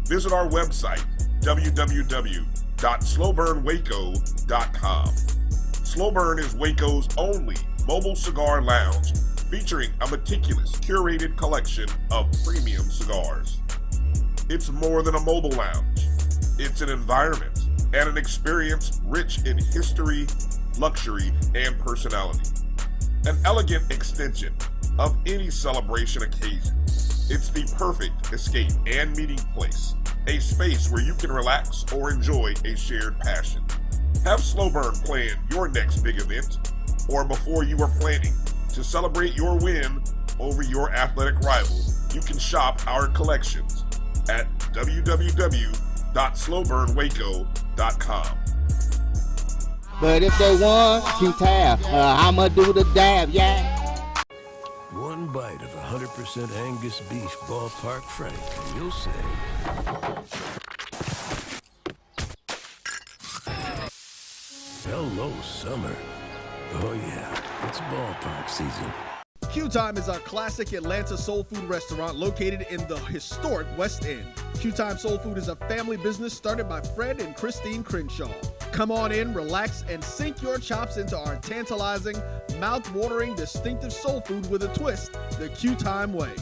Visit our website, www.slowburnwaco.com. Slow Burn is Waco's only mobile cigar lounge featuring a meticulous, curated collection of premium cigars. It's more than a mobile lounge. It's an environment and an experience rich in history, luxury, and personality. An elegant extension of any celebration occasion. It's the perfect escape and meeting place, a space where you can relax or enjoy a shared passion. Have Slow Burn plan your next big event, or before you are planning to celebrate your win over your athletic rival, you can shop our collections at www.slowburnwaco.com. But if they want to tab, I'ma do the dab, yeah. One bite of 100% Angus beef ballpark frank, and you'll say, hello, summer. Oh yeah, it's ballpark season. Q Time is a classic Atlanta soul food restaurant located in the historic West End. Q Time Soul Food is a family business started by Fred and Christine Crenshaw. Come on in, relax, and sink your chops into our tantalizing, mouth-watering, distinctive soul food with a twist, the Q Time way.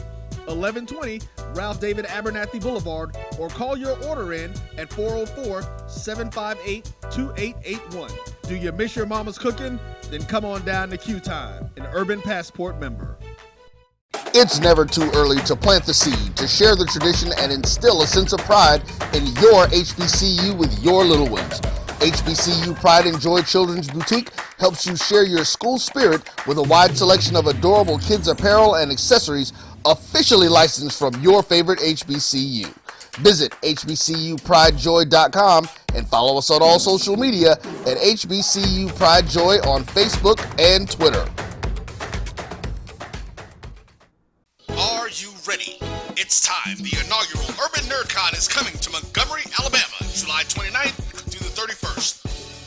1120 Ralph David Abernathy Boulevard, or call your order in at 404-758-2881. Do you miss your mama's cooking? Then come on down to Q Time, an Urban Passport member. It's never too early to plant the seed, to share the tradition, and instill a sense of pride in your HBCU with your little ones. HBCU Pride and Joy Children's Boutique helps you share your school spirit with a wide selection of adorable kids apparel and accessories officially licensed from your favorite HBCU. Visit hbcupridejoy.com and follow us on all social media at HBCU Pride Joy on Facebook and Twitter. Are you ready? It's time. The inaugural Urban NerdCon is coming to Montgomery, Alabama, July 29th through the 31st.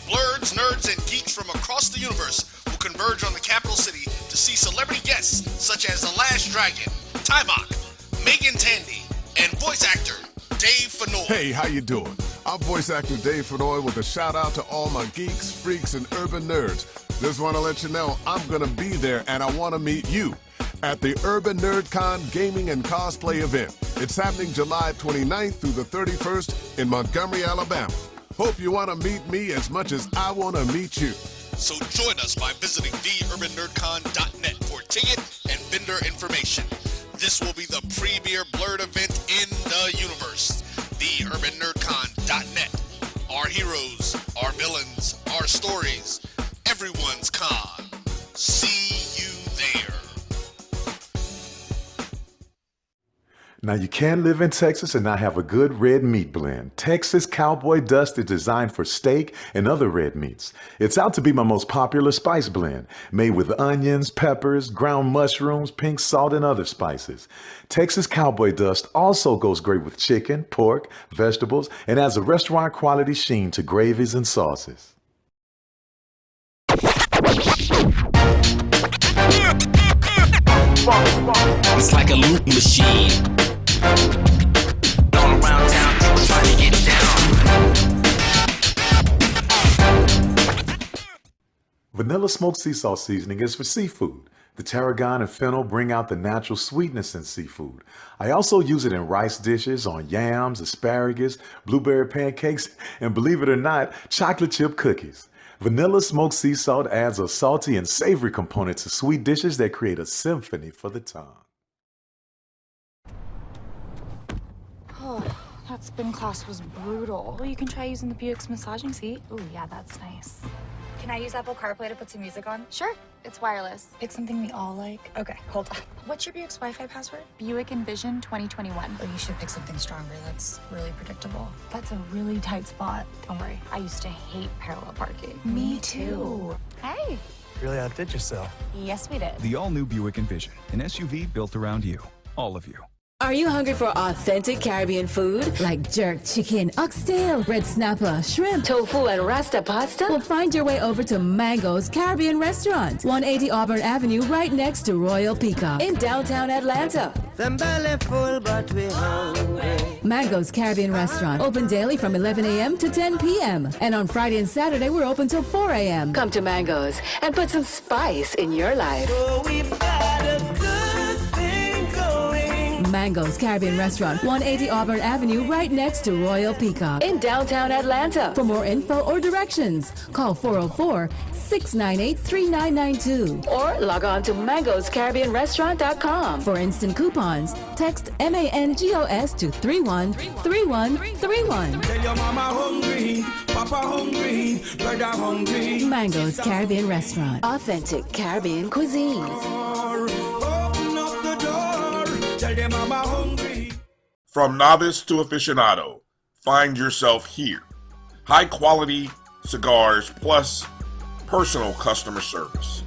Blurs, nerds, and geeks from across the universe will converge on the capital city to see celebrity guests such as The Last Dragon, Timok, Megan Tandy, and voice actor Dave Fennoy. Hey, how you doing? I'm voice actor Dave Fennoy with a shout out to all my geeks, freaks, and urban nerds. Just want to let you know I'm going to be there and I want to meet you at the Urban NerdCon Gaming and Cosplay event. It's happening July 29th through the 31st in Montgomery, Alabama. Hope you want to meet me as much as I want to meet you. So join us by visiting theurbannerdcon.net for ticket and vendor information. This will be the premier blurred event in the universe. Theurbannerdcon.net. Our heroes, our villains, our stories, everyone's con. See you there. Now, you can live in Texas and not have a good red meat blend. Texas Cowboy Dust is designed for steak and other red meats. It's out to be my most popular spice blend, made with onions, peppers, ground mushrooms, pink salt, and other spices. Texas Cowboy Dust also goes great with chicken, pork, vegetables, and adds a restaurant-quality sheen to gravies and sauces. It's like a loop machine. All around town, people trying to get down. Vanilla smoked sea salt seasoning is for seafood. The tarragon and fennel bring out the natural sweetness in seafood. I also use it in rice dishes, on yams, asparagus, blueberry pancakes, and believe it or not, chocolate chip cookies. Vanilla smoked sea salt adds a salty and savory component to sweet dishes that create a symphony for the tongue. Oh, that spin class was brutal. Well, you can try using the Buick's massaging seat. Ooh, yeah, that's nice. Can I use Apple CarPlay to put some music on? Sure, it's wireless. Pick something we all like. Okay, hold on. What's your Buick's Wi-Fi password? Buick Envision 2021. Oh, you should pick something stronger. That's really predictable. That's a really tight spot. Don't worry, I used to hate parallel parking. Me too. Hey. Really outdid yourself. Yes, we did. The all-new Buick Envision, an SUV built around you. All of you. Are you hungry for authentic Caribbean food? Like jerk chicken, oxtail, red snapper, shrimp, tofu, and rasta pasta? Well, find your way over to Mango's Caribbean Restaurant, 180 Auburn Avenue, right next to Royal Peacock in downtown Atlanta. Them belly full, but we hungry. Mango's Caribbean Restaurant, open daily from 11 a.m. to 10 p.m. And on Friday and Saturday, we're open till 4 a.m. Come to Mango's and put some spice in your life. Oh, we've got a good thing going. Mango's Caribbean Restaurant, 180 Auburn Avenue, right next to Royal Peacock in downtown Atlanta. For more info or directions, call 404-698-3992 or log on to mangoscaribbeanrestaurant.com. For instant coupons, text MANGOS to 313131. Tell your mama hungry, papa hungry, brother hungry. Mango's Caribbean Restaurant, authentic Caribbean cuisines. Open up the door, tell them mama hungry. From novice to aficionado, find yourself here. High quality cigars plus personal customer service.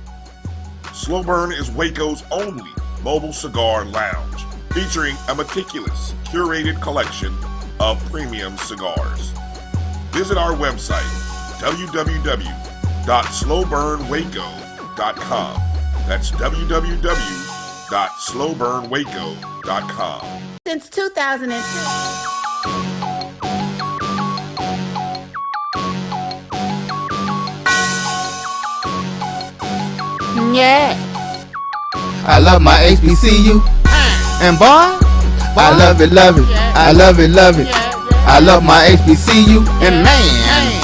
Slow Burn is Waco's only mobile cigar lounge, featuring a meticulous, curated collection of premium cigars. Visit our website, www.slowburnwaco.com. That's www.slowburnwaco.com. Since 2002. Yeah. I love my HBCU. And boy, I love it, love it. I love it, love it. I love my HBCU. And man,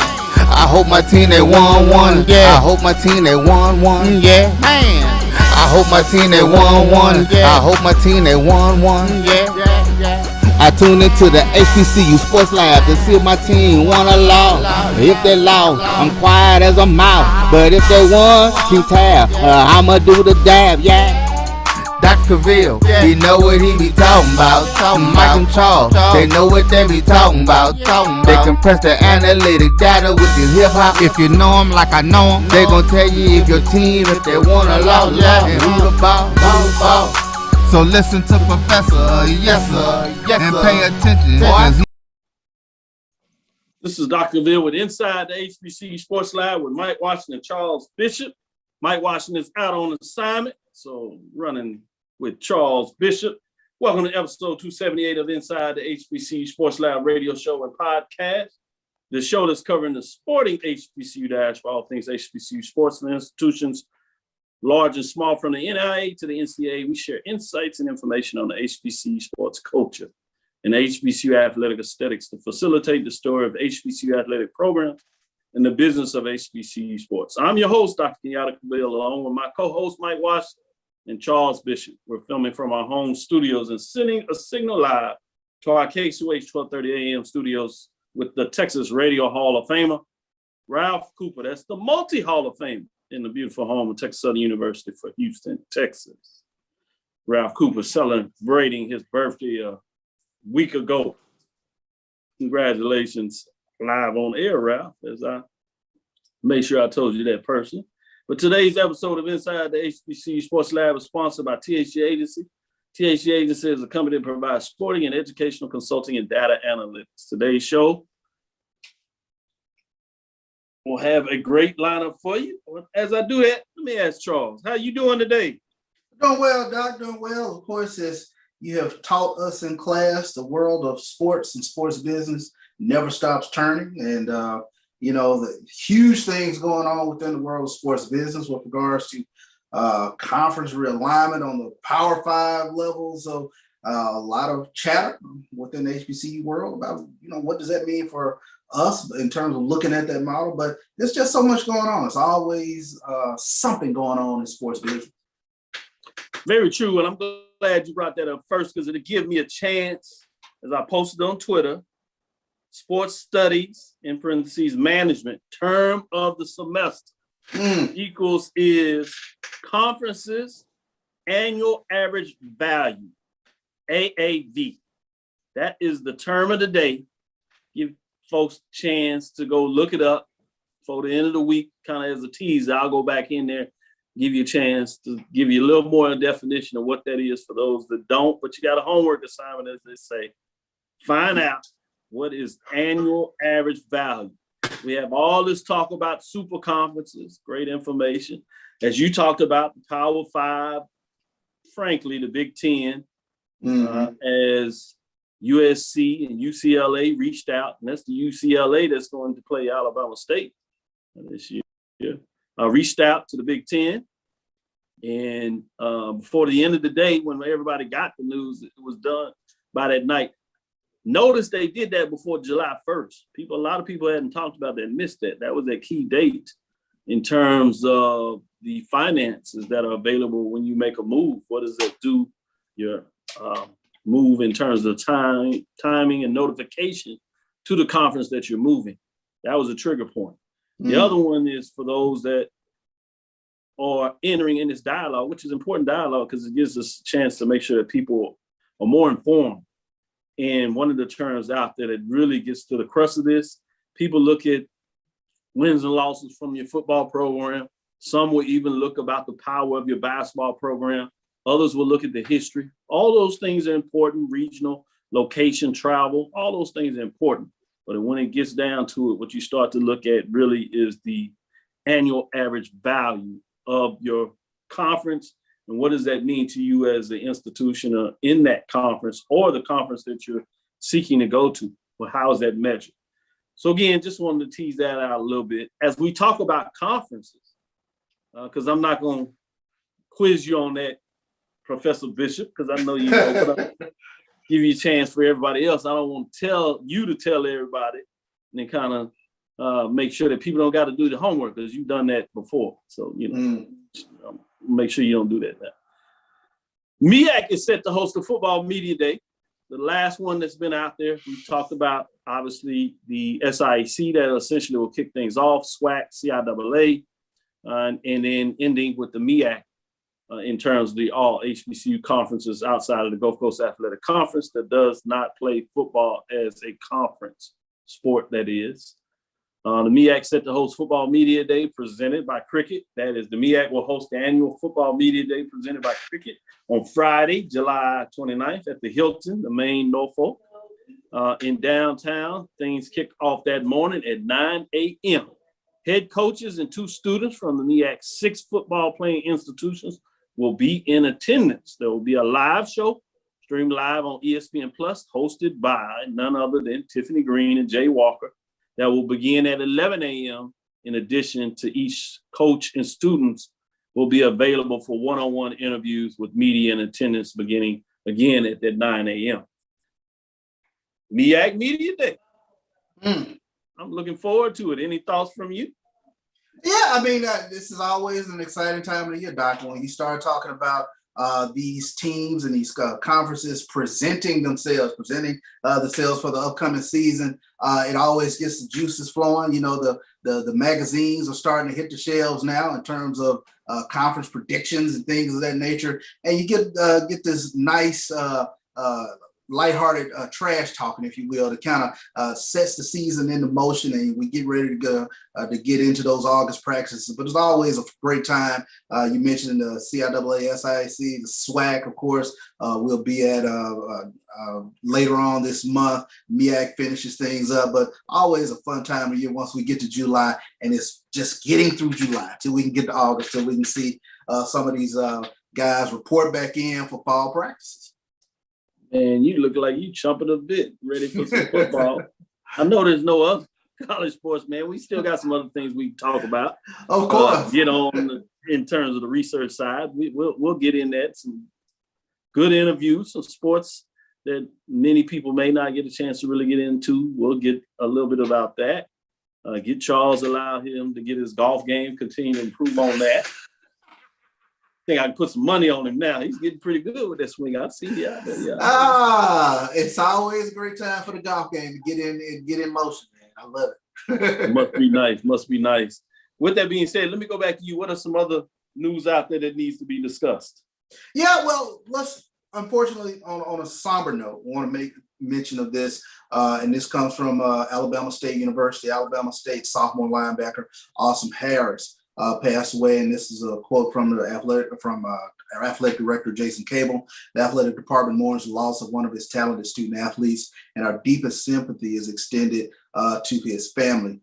I hope my team they won one. Yeah. I hope my team they won one. Yeah. Man, I hope my team they won one. I hope my team they won one. Yeah. I tune into the HBCU Sports Lab to see if my team won or lost. If they lost, I'm quiet as a mouse. But if they won, keep tab. I'ma do the dab, yeah. Dr. Cavil, he know what he be talking about. Mike and Charles, they know what they be talking about. They compress the analytic data with the hip hop. If you know them like I know them, they gon' tell you if your team, if they won or lost, and who the ball. So listen to Professor, yes sir, and pay attention. This is Dr. Cavil with Inside the HBCU Sports Lab with Mike Washington and Charles Bishop. Mike Washington is out on assignment, so running with Charles Bishop. Welcome to episode 278 of Inside the HBCU Sports Lab radio show and podcast. The show that's covering the sporting HBCU dash for all things HBCU sports and institutions, large and small, from the NIA to the NCAA. We share insights and information on the HBCU sports culture and HBCU athletic aesthetics to facilitate the story of HBCU athletic programs and the business of HBCU sports. I'm your host, Dr. Kenyatta, along with my co-host, Mike Washington and Charles Bishop. We're filming from our home studios and sending a signal live to our KSUH 1230 AM studios with the Texas Radio Hall of Famer, Ralph Cooper. That's the multi-Hall of Famer in the beautiful home of Texas Southern University for Houston, Texas. Ralph Cooper celebrating his birthday a week ago. Congratulations live on air, Ralph, as I make sure I told you that person. But today's episode of Inside the HBCU Sports Lab is sponsored by THG Agency. THG Agency is a company that provides sporting and educational consulting and data analytics. Today's show will have a great lineup for you. As I do that, let me ask Charles, how you doing today? Doing well, Doc, doing well. Of course, as you have taught us in class, the world of sports and sports business never stops turning. And, the huge things going on within the world of sports business with regards to conference realignment on the Power 5 levels. So a lot of chatter within the HBCU world about, what does that mean for us in terms of looking at that model? But there's just so much going on. It's always something going on in sports business. Very true. And I'm glad you brought that up first, because it'll give me a chance, as I posted on Twitter, sports studies, in parentheses, management, term of the semester equals is conferences annual average value, AAV. That is the term of the day. Give folks a chance to go look it up for the end of the week, kind of as a teaser. I'll go back in there, give you a chance to give you a little more definition of what that is for those that don't. But you got a homework assignment, as they say. Find out what is annual average value. We have all this talk about super conferences, great information. As you talked about, the Power Five, frankly, the Big Ten, as USC and UCLA reached out, and that's the UCLA that's going to play Alabama State this year. Reached out to the Big Ten, and before the end of the day, when everybody got the news, it was done by that night. Notice they did that before July 1st. A lot of people hadn't talked about that, missed that. That was a key date in terms of the finances that are available when you make a move. What does that do? Your move in terms of timing and notification to the conference that you're moving. That was a trigger point. The other one is for those that are entering in this dialogue, which is important dialogue because it gives us a chance to make sure that people are more informed. And one of the terms out there that really gets to the crux of this, people look at wins and losses from your football program. Some will even look about the power of your basketball program. Others will look at the history. All those things are important, regional, location, travel, all those things are important. But when it gets down to it, what you start to look at really is the annual average value of your conference. And what does that mean to you as the institution in that conference or the conference that you're seeking to go to? Well, how is that measured? So again, just wanted to tease that out a little bit. As we talk about conferences, because I'm not going to quiz you on that, Professor Bishop, because I know you know, but I'll give you a chance for everybody else. I don't want to tell you to tell everybody and then kind of make sure that people don't got to do the homework because you've done that before. So, make sure you don't do that now. MEAC is set to host a football media day. The last one that's been out there, we talked about, obviously, the SIAC that essentially will kick things off, SWAC, CIAA, and then ending with the MEAC in terms of the all HBCU conferences outside of the Gulf Coast Athletic Conference that does not play football as a conference sport, that is. The MEAC set to host Football Media Day presented by Cricket. That is, the MEAC will host the annual Football Media Day presented by Cricket on Friday, July 29th at the Hilton, the main Norfolk, in downtown. Things kick off that morning at 9 a.m. Head coaches and 2 students from the MEAC's 6 football playing institutions will be in attendance. There will be a live show streamed live on ESPN Plus, hosted by none other than Tiffany Green and Jay Walker. That will begin at 11 a.m. In addition to each coach and students will be available for one-on-one interviews with media in attendance beginning again at that 9 a.m. MEAC Media Day. I'm looking forward to it. Any thoughts from you? Yeah, I mean, this is always an exciting time of the year, Doc. When you start talking about these teams and these conferences presenting themselves for the upcoming season, it always gets the juices flowing. You know, the magazines are starting to hit the shelves now in terms of conference predictions and things of that nature, and you get this nice lighthearted trash talking, if you will, to kind of sets the season into motion, and we get ready to go to get into those August practices. But it's always a great time. You mentioned the CIAA, SIAC, the SWAC, of course, we'll be at later on this month. MEAC finishes things up, but always a fun time of year once we get to July, and it's just getting through July till we can get to August, till we can see some of these guys report back in for fall practices. Man, you look like you chomping a bit, ready for some football. I know there's no other college sports, man. We still got some other things we can talk about. Of course. In terms of the research side, we'll get in that. Some good interviews, some sports that many people may not get a chance to really get into. We'll get a little bit about that. Get Charles, allow him to get his golf game, continue to improve on that. I think I can put some money on him now. He's getting pretty good with that swing. I see you out there. Yeah. It's always a great time for the golf game to get in motion, man. I love it. Must be nice. With that being said, let me go back to you. What are some other news out there that needs to be discussed? Yeah, well, let's, unfortunately, on a somber note, I want to make mention of this, and this comes from Alabama State University, Alabama State sophomore linebacker Austin Harris. passed away, and this is a quote from our athletic director, Jason Cavil. The athletic department mourns the loss of one of his talented student athletes, and our deepest sympathy is extended to his family.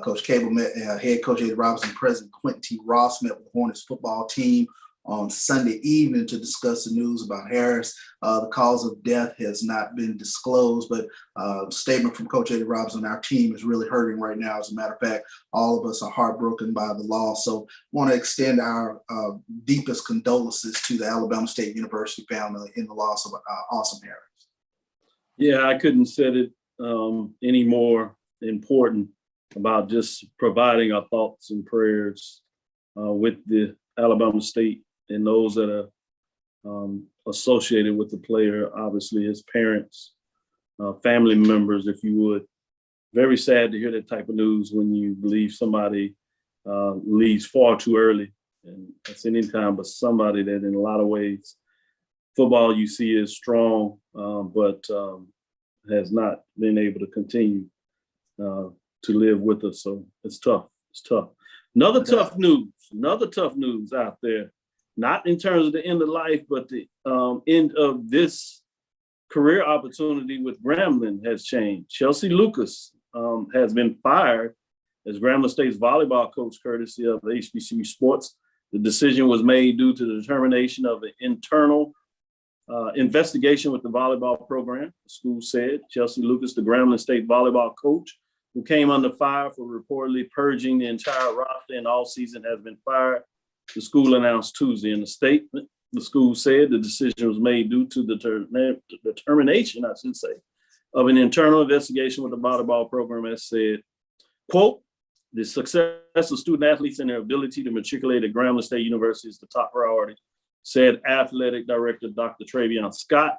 Coach Cavil met head coach Eddie Robinson, President Quentin T. Ross met with the Hornets football team on Sunday evening to discuss the news about Harris. The cause of death has not been disclosed, but statement from Coach Eddie Robinson, our team is really hurting right now. As a matter of fact, all of us are heartbroken by the loss. So want to extend our deepest condolences to the Alabama State University family in the loss of Awesome Harris. Yeah, I couldn't said it any more important about just providing our thoughts and prayers with the Alabama State and those that are associated with the player, obviously his parents, family members, if you would. Very sad to hear that type of news when you believe somebody leaves far too early. And that's any time, but somebody that in a lot of ways, football you see is strong, but has not been able to continue to live with us. So it's tough. It's tough. Another tough news out there, not in terms of the end of life, but the end of this career opportunity with Grambling has changed. Chelsea Lucas has been fired as Grambling State's volleyball coach, courtesy of HBCU Sports. The decision was made due to the determination of an internal investigation with the volleyball program. The school said Chelsea Lucas, the Grambling State volleyball coach, who came under fire for reportedly purging the entire roster in all season, has been fired. The school announced Tuesday in a statement. The school said the decision was made due to the determination, I should say, of an internal investigation with the volleyball program, as said, quote, the success of student athletes and their ability to matriculate at Grambling State University is the top priority, said athletic director Dr. Travion Scott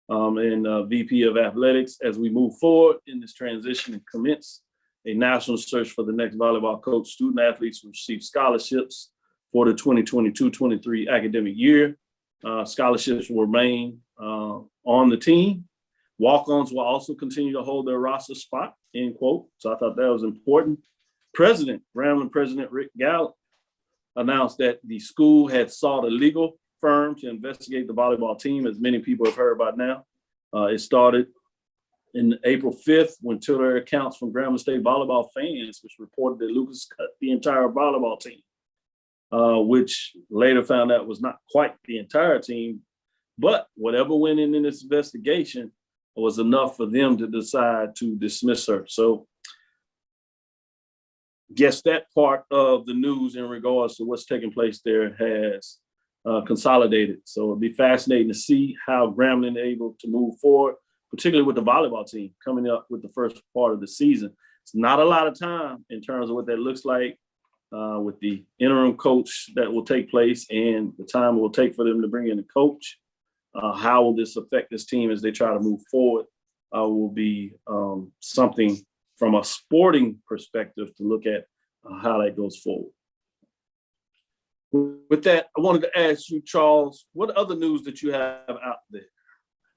and VP of athletics. As we move forward in this transition and commence a national search for the next volleyball coach, student athletes will receive scholarships for the 2022-23 academic year. Scholarships will remain on the team. Walk-ons will also continue to hold their roster spot, end quote. So I thought that was important. Grambling President Rick Gallup announced that the school had sought a legal firm to investigate the volleyball team, as many people have heard about now. It started in April 5th when Twitter accounts from Grambling State volleyball fans, which reported that Lucas cut the entire volleyball team, which later found out was not quite the entire team. But whatever went in this investigation was enough for them to decide to dismiss her. So guess that part of the news in regards to what's taking place there has consolidated. So it'll be fascinating to see how Grambling is able to move forward, particularly with the volleyball team coming up with the first part of the season. It's not a lot of time in terms of what that looks like with the interim coach that will take place and the time it will take for them to bring in a coach. How will this affect this team as they try to move forward will be something from a sporting perspective to look at how that goes forward. With that, I wanted to ask you, Charles, what other news that you have out there?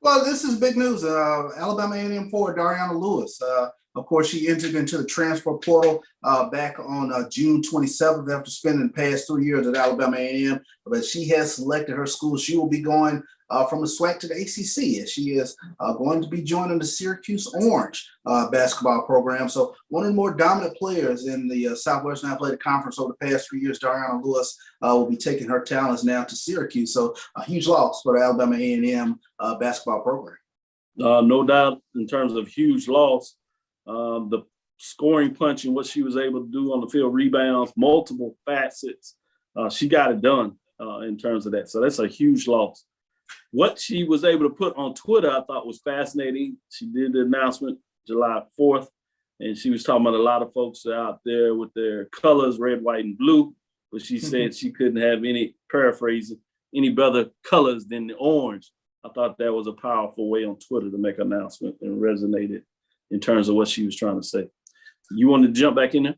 Well, this is big news. Alabama A&M forward Dariana Lewis. Of course, she entered into the transfer portal back on June 27th after spending the past 3 years at Alabama A&M. But she has selected her school. She will be going from the SWAC to the ACC, and she is going to be joining the Syracuse Orange basketball program. So one of the more dominant players in the Southwestern Athletic Conference over the past 3 years, Dariana Lewis, will be taking her talents now to Syracuse. So a huge loss for the Alabama A&M basketball program. No doubt in terms of huge loss. The scoring punch and what she was able to do on the field, rebounds, multiple facets. She got it done in terms of that. So that's a huge loss. What she was able to put on Twitter, I thought was fascinating. She did the announcement July 4th, and she was talking about a lot of folks out there with their colors, red, white, and blue. But she said she couldn't have any, paraphrasing, any better colors than the orange. I thought that was a powerful way on Twitter to make an announcement and resonated in terms of what she was trying to say. You want to jump back in there?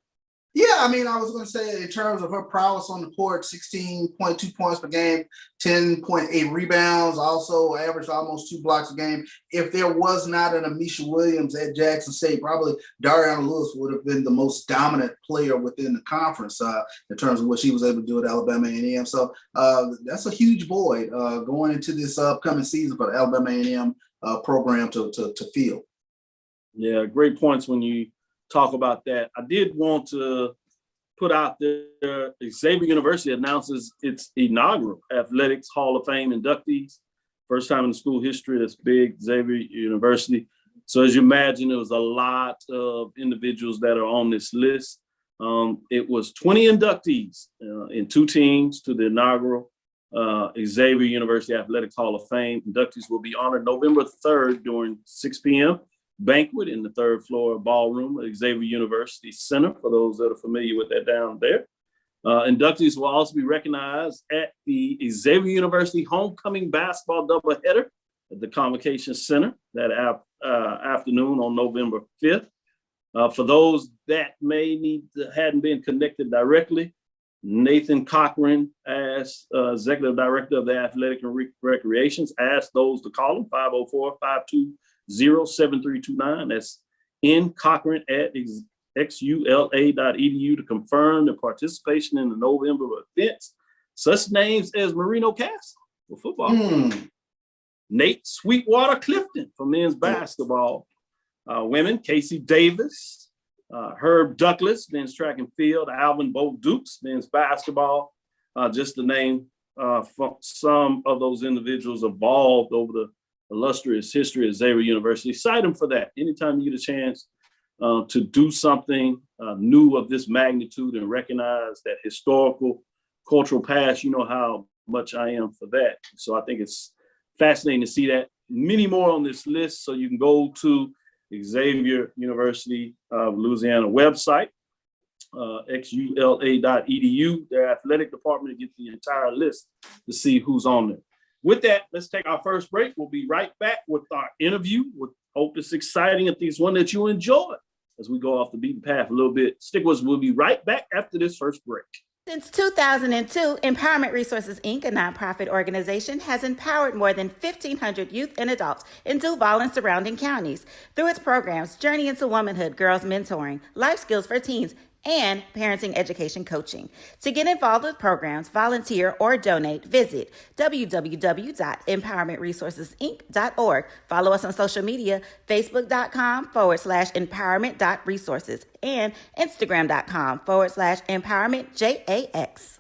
Yeah, I mean, I was going to say in terms of her prowess on the court, 16.2 points per game, 10.8 rebounds, also averaged almost 2 blocks a game. If there was not an Amisha Williams at Jackson State, probably Dariana Lewis would have been the most dominant player within the conference in terms of what she was able to do at Alabama A&M. So that's a huge void going into this upcoming season for the Alabama A&M program to fill. Yeah, great points when you talk about that. I did want to put out there, Xavier University announces its inaugural Athletics Hall of Fame inductees. First time in school history, that's big, Xavier University. So as you imagine, there was a lot of individuals that are on this list. It was 20 inductees in 2 teams to the inaugural Xavier University Athletics Hall of Fame. Inductees will be honored November 3rd during 6 p.m. banquet in the 3rd floor ballroom at Xavier University Center, for those that are familiar with that down there. Inductees will also be recognized at the Xavier University homecoming basketball doubleheader at the Convocation Center that afternoon on November 5th. For those that hadn't been connected directly, Nathan Cochran, as Executive Director of the Athletic and Recreations, asked those to call him, 504-520-7329. That's N. Cochran at xula.edu to confirm the participation in the November events. Such names as Marino Castle for football, Nate Sweetwater Clifton for men's basketball, women, Casey Davis, Herb Douglas, men's track and field, Alvin Bo Dukes, men's basketball, just to name some of those individuals involved over the illustrious history of Xavier University. Cite them for that. Anytime you get a chance to do something new of this magnitude and recognize that historical, cultural past, you know how much I am for that. So I think it's fascinating to see that. Many more on this list, so you can go to Xavier University of Louisiana website, xula.edu, their athletic department, to get the entire list to see who's on there. With that, let's take our first break. We'll be right back with our interview. We hope it's exciting. If it's one that you enjoy as we go off the beaten path a little bit. Stick with us. We'll be right back after this first break. Since 2002, Empowerment Resources, Inc., a nonprofit organization, has empowered more than 1,500 youth and adults in Duval and surrounding counties. Through its programs, Journey into Womanhood, Girls Mentoring, Life Skills for Teens, and Parenting Education Coaching. To get involved with programs, volunteer, or donate, visit www.empowermentresourcesinc.org. Follow us on social media, facebook.com/empowerment.resources and instagram.com/empowermentjax.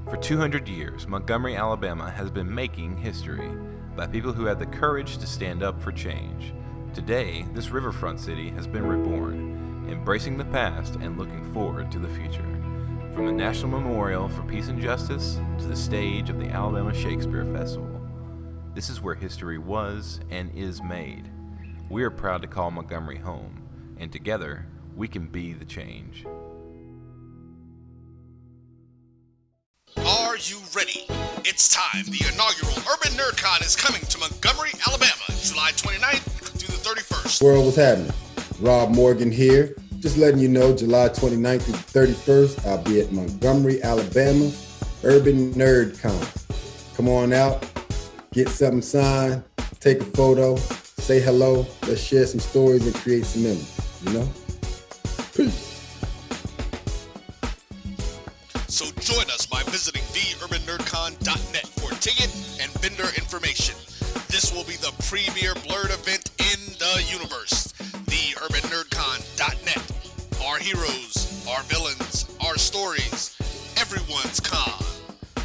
For 200 years, Montgomery, Alabama has been making history by people who had the courage to stand up for change. Today, this riverfront city has been reborn, embracing the past and looking forward to the future. From the National Memorial for Peace and Justice to the stage of the Alabama Shakespeare Festival, this is where history was and is made. We are proud to call Montgomery home, and together we can be the change. Are you ready? It's time. The inaugural Urban NerdCon is coming to Montgomery, Alabama, July 29th through the 31st. World, what's happening? Rob Morgan here. Just letting you know, July 29th through the 31st, I'll be at Montgomery, Alabama, Urban NerdCon. Come on out, get something signed, take a photo, say hello, let's share some stories and create some memories, you know? Peace. So join us by visiting theurbannerdcon.net for ticket and vendor information. This will be the premier blurred event in the universe. TheUrbanNerdCon.net. Our heroes, our villains, our stories, everyone's con.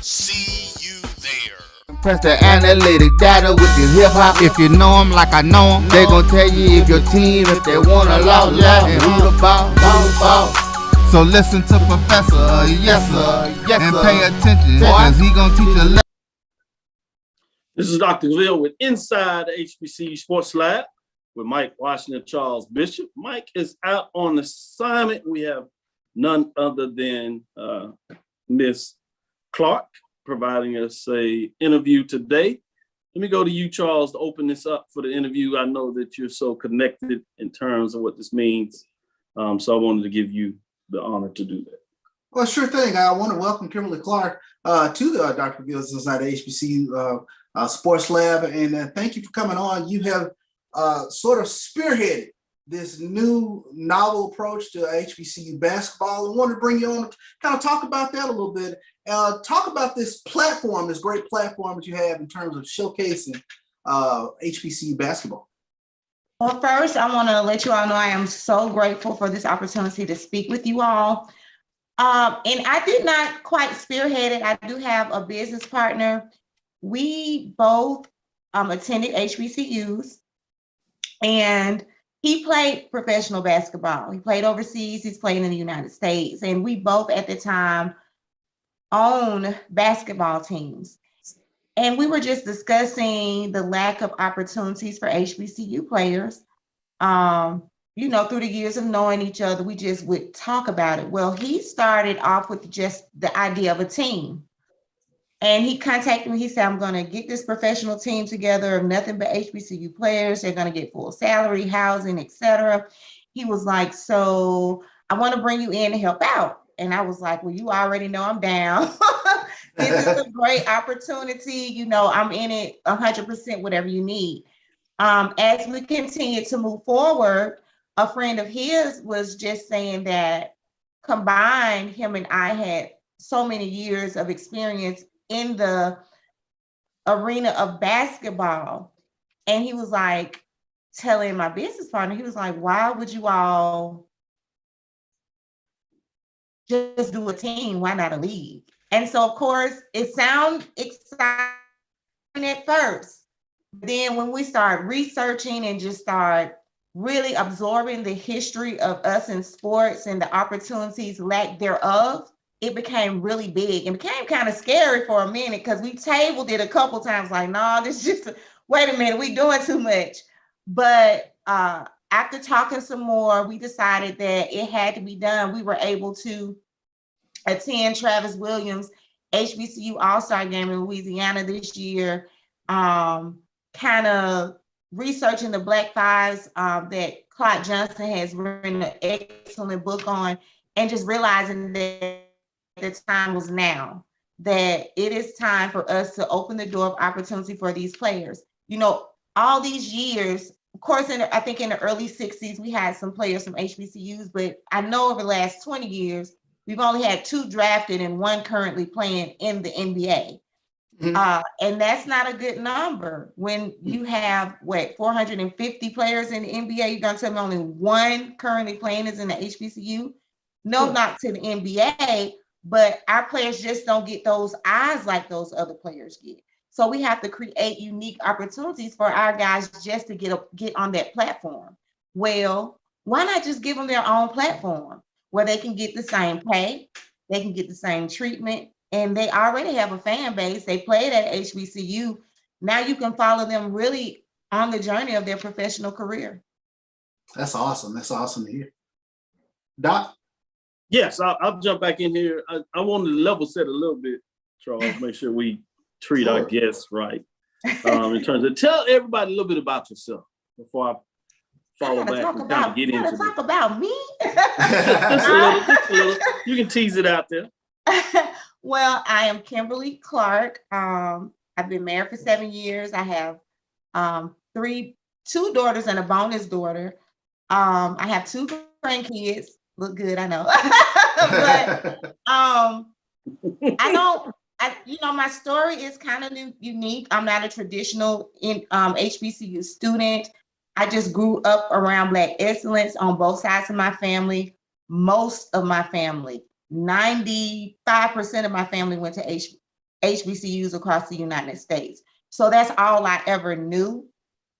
See you there. Press the analytic data with your hip hop. If you know them like I know them, they gon' tell you if your team, if they wanna loud, and who the ball. So listen to Professor, yes sir, and pay attention, cause he gon' teach a lesson. This is Dr. Cavil with Inside the HBCU Sports Lab with Mike Washington, Charles Bishop. Mike is out on assignment. We have none other than Miss Clark providing us a interview today. Let me go to you, Charles, to open this up for the interview. I know that you're so connected in terms of what this means. So I wanted to give you the honor to do that. Well, sure thing. I want to welcome Kimberly Clark to the Dr. Gills inside the HBCU Sports Lab, and thank you for coming on. You have sort of spearheaded this new novel approach to HBCU basketball. I wanted to bring you on to kind of talk about that a little bit. Talk about this platform, this great platform that you have in terms of showcasing HBCU basketball. Well, first, I want to let you all know I am so grateful for this opportunity to speak with you all. And I did not quite spearhead it. I do have a business partner. We both attended HBCUs, and he played professional basketball. He played overseas. He's playing in the United States. And we both at the time own basketball teams. And we were just discussing the lack of opportunities for HBCU players. You know, through the years of knowing each other, we just would talk about it. Well, he started off with just the idea of a team. And he contacted me. He said, I'm going to get this professional team together of nothing but HBCU players. They're going to get full salary, housing, etc. He was like, so I want to bring you in to help out. And I was like, well, you already know I'm down. This is a great opportunity. You know, I'm in it 100%, whatever you need. As we continue to move forward, a friend of his was just saying that combined, him and I had so many years of experience in the arena of basketball. And he was like, telling my business partner, he was like, why would you all just do a team? Why not a league? And so, of course, it sounded exciting at first. Then when we start researching and just start really absorbing the history of us in sports and the opportunities lack thereof, it became really big and became kind of scary for a minute because we tabled it a couple times like, no, this is just, wait a minute, we doing too much. But after talking some more, we decided that it had to be done. We were able to attend Travis Williams' HBCU All-Star game in Louisiana this year, kind of researching the Black Fives that Clark Johnson has written an excellent book on, and just realizing that the time was now, that it is time for us to open the door of opportunity for these players. You know, all these years, of course, I think in the early 60s, we had some players from HBCUs, but I know over the last 20 years, we've only had 2 drafted and 1 currently playing in the NBA. Mm-hmm. And that's not a good number. When you have, 450 players in the NBA, you're going to tell me only 1 currently playing is in the HBCU? No, not to the NBA, but our players just don't get those eyes like those other players get. So we have to create unique opportunities for our guys just to get on that platform. Well, why not just give them their own platform where they can get the same pay, they can get the same treatment, and they already have a fan base. They played at HBCU. Now you can follow them really on the journey of their professional career. That's awesome. That's awesome to hear. Doc? Yes, I'll jump back in here. I wanted to level set a little bit, Charles, make sure we treat our guests right. In terms of, tell everybody a little bit about yourself before I follow back and kind of get into it. Talk about me? just a little. You can tease it out there. Well, I am Kimberly Clark. I've been married for 7 years. I have 2 daughters and a bonus daughter. I have 2 grandkids. Look good, I know. But my story is kind of unique. I'm not a traditional HBCU student. I just grew up around Black excellence on both sides of my family. Most of my family, 95% of my family went to HBCUs across the United States. So that's all I ever knew.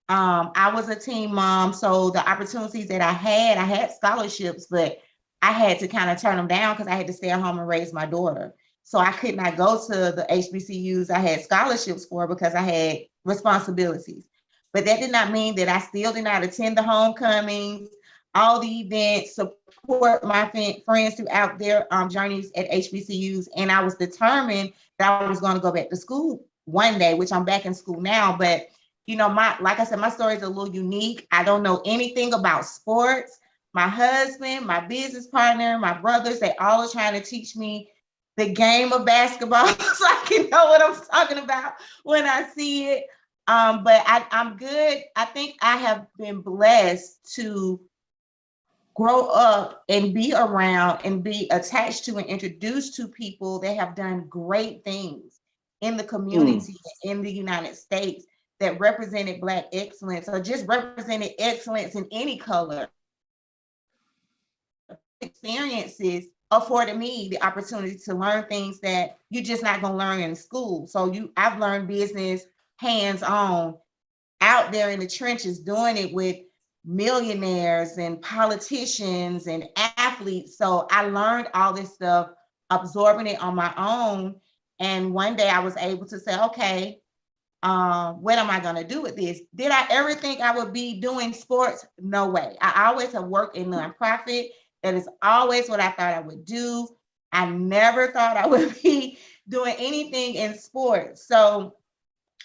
I was a teen mom, so the opportunities that I had scholarships, but I had to kind of turn them down because I had to stay at home and raise my daughter. So I could not go to the HBCUs I had scholarships for because I had responsibilities. But that did not mean that I still did not attend the homecomings, all the events, support my friends throughout their journeys at HBCUs. And I was determined that I was going to go back to school one day, which I'm back in school now. But, like I said, my story is a little unique. I don't know anything about sports. my husband, my business partner, my brothers, they all are trying to teach me the game of basketball so I can know what I'm talking about when I see it. But I'm good. I think I have been blessed to grow up and be around and be attached to and introduced to people that have done great things in the community in the United States that represented Black excellence or just represented excellence in any color. Experiences afforded me the opportunity to learn things that you're just not going to learn in school. So I've learned business hands-on out there in the trenches, doing it with millionaires and politicians and athletes. So I learned all this stuff, absorbing it on my own. And one day I was able to say, okay, what am I going to do with this? Did I ever think I would be doing sports? No way. I always have worked in nonprofit. That is always what I thought I would do. I never thought I would be doing anything in sports. So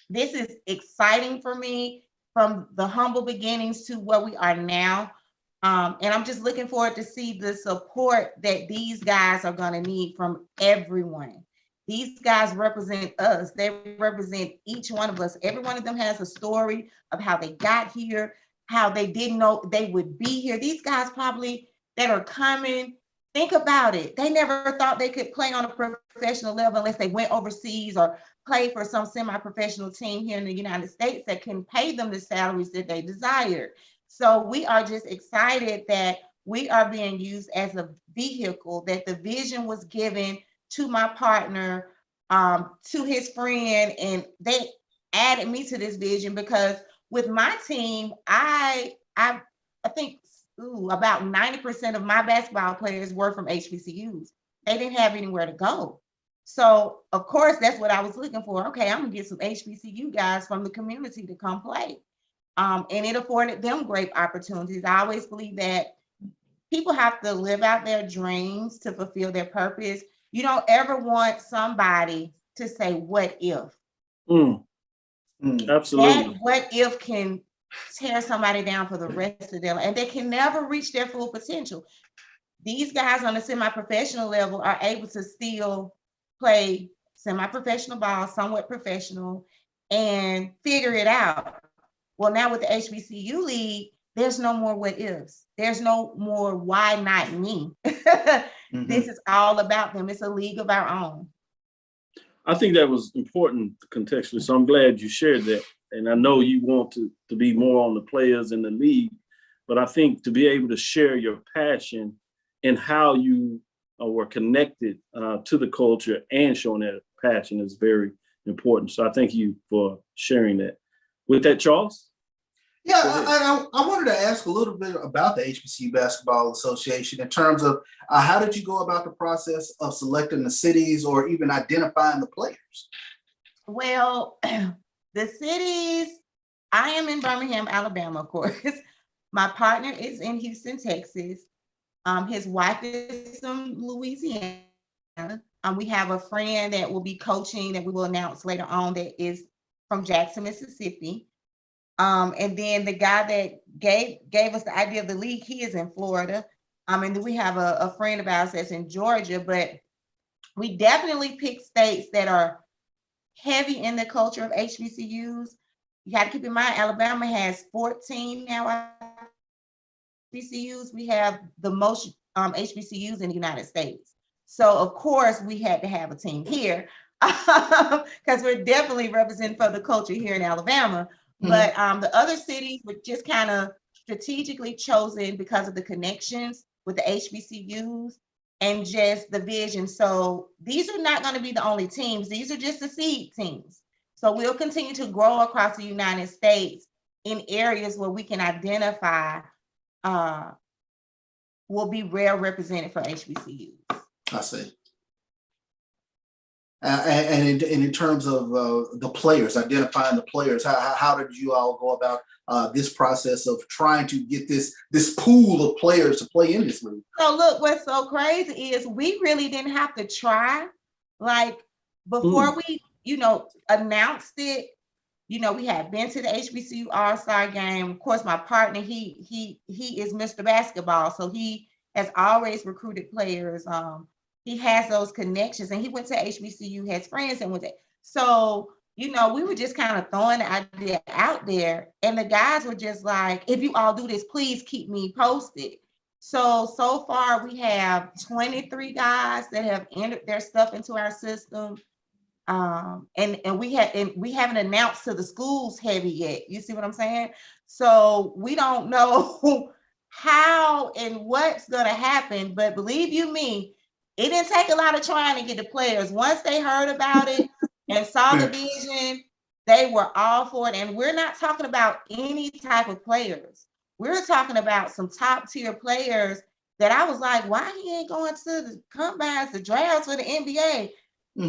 this is exciting for me, from the humble beginnings to where we are now. And I'm just looking forward to see the support that these guys are going to need from everyone. These guys represent us. They represent each one of us. Every one of them has a story of how they got here, how they didn't know they would be here. These guys probably that are coming, think about it. They never thought they could play on a professional level unless they went overseas or play for some semi-professional team here in the United States that can pay them the salaries that they desire. So we are just excited that we are being used as a vehicle, that the vision was given to my partner, to his friend, and they added me to this vision because with my team, I think about 90% of my basketball players were from HBCUs. They didn't have anywhere to go. So of course, that's what I was looking for. Okay, I'm gonna get some HBCU guys from the community to come play. And it afforded them great opportunities. I always believe that people have to live out their dreams to fulfill their purpose. You don't ever want somebody to say, what if? Absolutely. That what if can tear somebody down for the rest of their life, and they can never reach their full potential. These guys on the semi-professional level are able to still play semi-professional ball, somewhat professional, and figure it out. Well, now with the HBCU league, there's no more what ifs. There's no more why not me. This is all about them. It's a league of our own. I think that was important contextually, so I'm glad you shared that. And I know you want to be more on the players in the league, but I think to be able to share your passion and how you were connected to the culture and showing that passion is very important. So I thank you for sharing that. With that, Charles? Yeah, I wanted to ask a little bit about the HBCU Basketball Association in terms of how did you go about the process of selecting the cities or even identifying the players? Well, the cities, I am in Birmingham, Alabama, of course. My partner is in Houston, Texas. His wife is from Louisiana. We have a friend that will be coaching that we will announce later on that is from Jackson, Mississippi. And then the guy that gave us the idea of the league, he is in Florida. And then we have a friend of ours that's in Georgia, but we definitely pick states that are heavy in the culture of HBCUs. You got to keep in mind, Alabama has 14 now HBCUs. We have the most HBCUs in the United States. So of course we had to have a team here because we're definitely representing for the culture here in Alabama. But the other cities were just kind of strategically chosen because of the connections with the HBCUs and just the vision. So these are not going to be the only teams. These are just the seed teams. So we'll continue to grow across the United States in areas where we can identify will be well represented for HBCUs. I see. And in terms of the players, identifying the players, how did you all go about this process of trying to get this pool of players to play in this league? So look, what's so crazy is we really didn't have to try. Like before we, announced it, we had been to the HBCU All-Star game. Of course, my partner, he is Mr. Basketball, so he has always recruited players. He has those connections, and he went to HBCU, has friends, and went there. So, we were just kind of throwing the idea out there, and the guys were just like, if you all do this, please keep me posted. So far we have 23 guys that have entered their stuff into our system. And we haven't announced to the schools heavy yet. You see what I'm saying? So we don't know how and what's going to happen, but believe you me, it didn't take a lot of trying to get the players. Once they heard about it and saw the vision, they were all for it. And we're not talking about any type of players. We're talking about some top tier players that I was like, why he ain't going to the combines, the drafts for the NBA?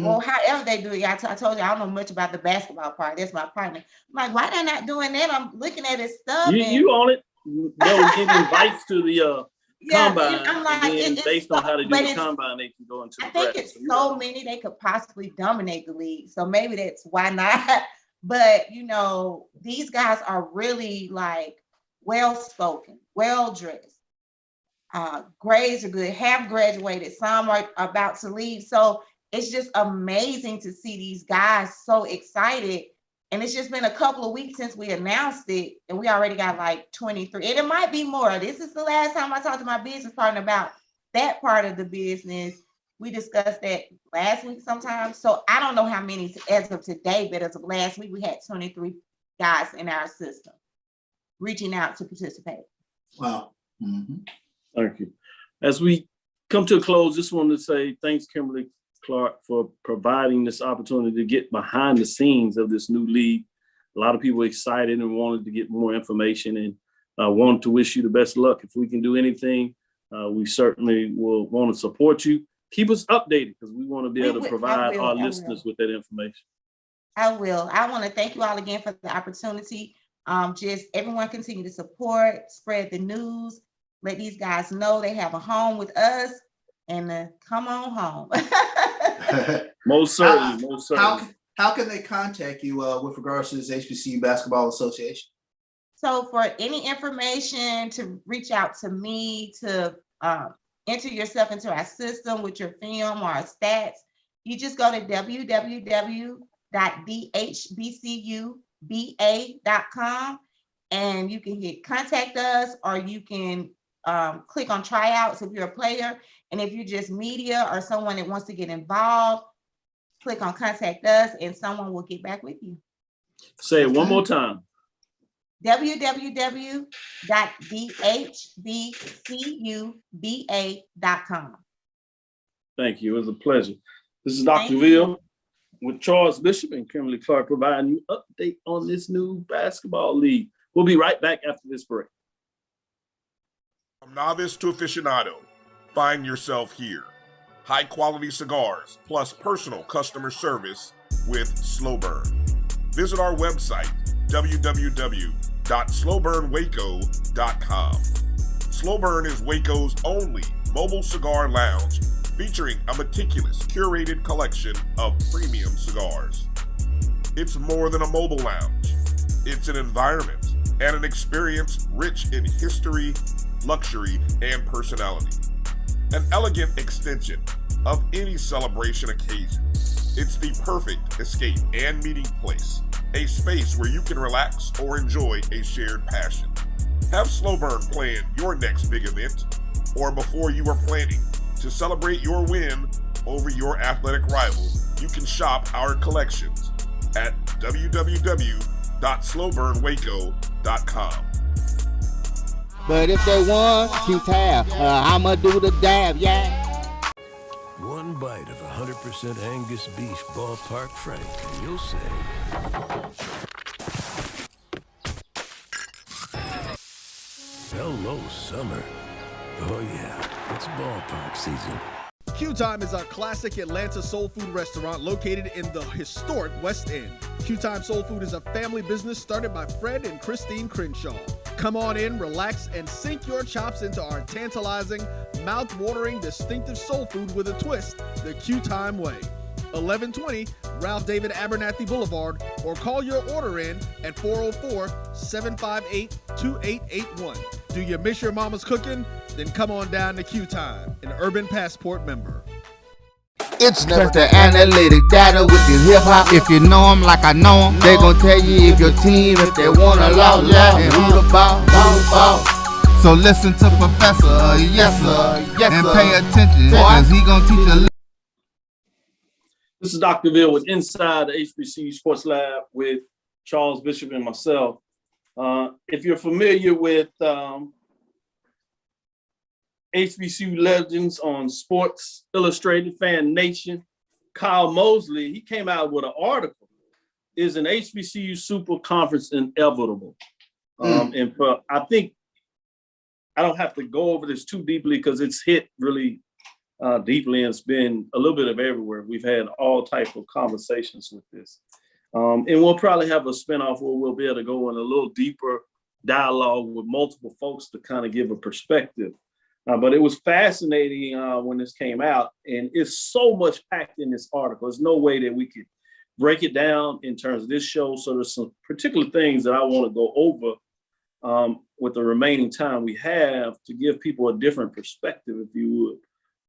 Or however they do it. I told you, I don't know much about the basketball part. That's my partner. I'm like, why they're not doing that? I'm looking at his stuff. You on it. They'll give invites to the combine. I'm like, and based on how they do the combine, they can go into the I think draft. it's so many they could possibly dominate the league. So maybe that's why not. But, these guys are really like well-spoken, well-dressed. Grades are good, have graduated. Some are about to leave. So it's just amazing to see these guys so excited. And it's just been a couple of weeks since we announced it, and we already got like 23. And it might be more. This is the last time I talked to my business partner about that part of the business. We discussed that last week sometime. So I don't know how many as of today, but as of last week, we had 23 guys in our system reaching out to participate. Wow. Thank you. As we come to a close, just wanted to say thanks, Kimberly Clark, for providing this opportunity to get behind the scenes of this new league. A lot of people excited and wanted to get more information, and wanted to wish you the best luck. If we can do anything, we certainly will want to support you. Keep us updated, because we want to be able to provide our listeners with that information. I will. I want to thank you all again for the opportunity. Just everyone continue to support, spread the news, let these guys know they have a home with us, and come on home. Most certainly, most certainly. How can they contact you with regards to this HBCU Basketball Association? So for any information, to reach out to me, to enter yourself into our system with your film or our stats, you just go to www.thehbcuba.com, and you can hit contact us, or you can click on tryouts if you're a player. And if you're just media or someone that wants to get involved, click on contact us, and someone will get back with you. Say it one more time. www.thehbcuba.com. Thank you. It was a pleasure. This is Dr. Ville with Charles Bishop and Kimberly Clark, providing you an update on this new basketball league. We'll be right back after this break. From novice to aficionado, find yourself here. High quality cigars plus personal customer service with Slow Burn. Visit our website, www.slowburnwaco.com. Slow Burn is Waco's only mobile cigar lounge, featuring a meticulous curated collection of premium cigars. It's more than a mobile lounge. It's an environment and an experience rich in history, luxury, and personality. An elegant extension of any celebration occasion. It's the perfect escape and meeting place, a space where you can relax or enjoy a shared passion. Have Slow Burn plan your next big event, or before you are planning to celebrate your win over your athletic rival, you can shop our collections at www.slowburnwaco.com. But if they want to tab, I'ma do the dab, yeah. One bite of 100% Angus beef ballpark frank, and you'll say, hello, summer. Oh yeah, it's ballpark season. Q Time is a classic Atlanta soul food restaurant located in the historic West End. Q Time Soul Food is a family business started by Fred and Christine Crenshaw. Come on in, relax, and sink your chops into our tantalizing, mouth-watering, distinctive soul food with a twist, the Q Time way. 1120 Ralph David Abernathy Boulevard, or call your order in at 404-758-2881. Do you miss your mama's cooking? Then come on down to Q Time, an Urban Passport member. It's never the analytic data with the hip hop. If you know them like I know them, they gon' tell you if your team, if they wanna law, yeah, and who the ball. So listen to Professor, yes sir, and pay attention, cause he gon' teach a. This is Dr. Cavil with Inside the HBCU Sports Lab with Charles Bishop and myself. If you're familiar with HBCU legends on Sports Illustrated, Fan Nation, Kyle Mosley, he came out with an article, Is an HBCU Super Conference Inevitable? And I think I don't have to go over this too deeply because it's hit really deeply, and it's been a little bit of everywhere. We've had all type of conversations with this. And we'll probably have a spinoff where we'll be able to go in a little deeper dialogue with multiple folks to kind of give a perspective. But it was fascinating when this came out, and it's so much packed in this article. There's no way that we could break it down in terms of this show. So there's some particular things that I want to go over with the remaining time we have to give people a different perspective, if you would,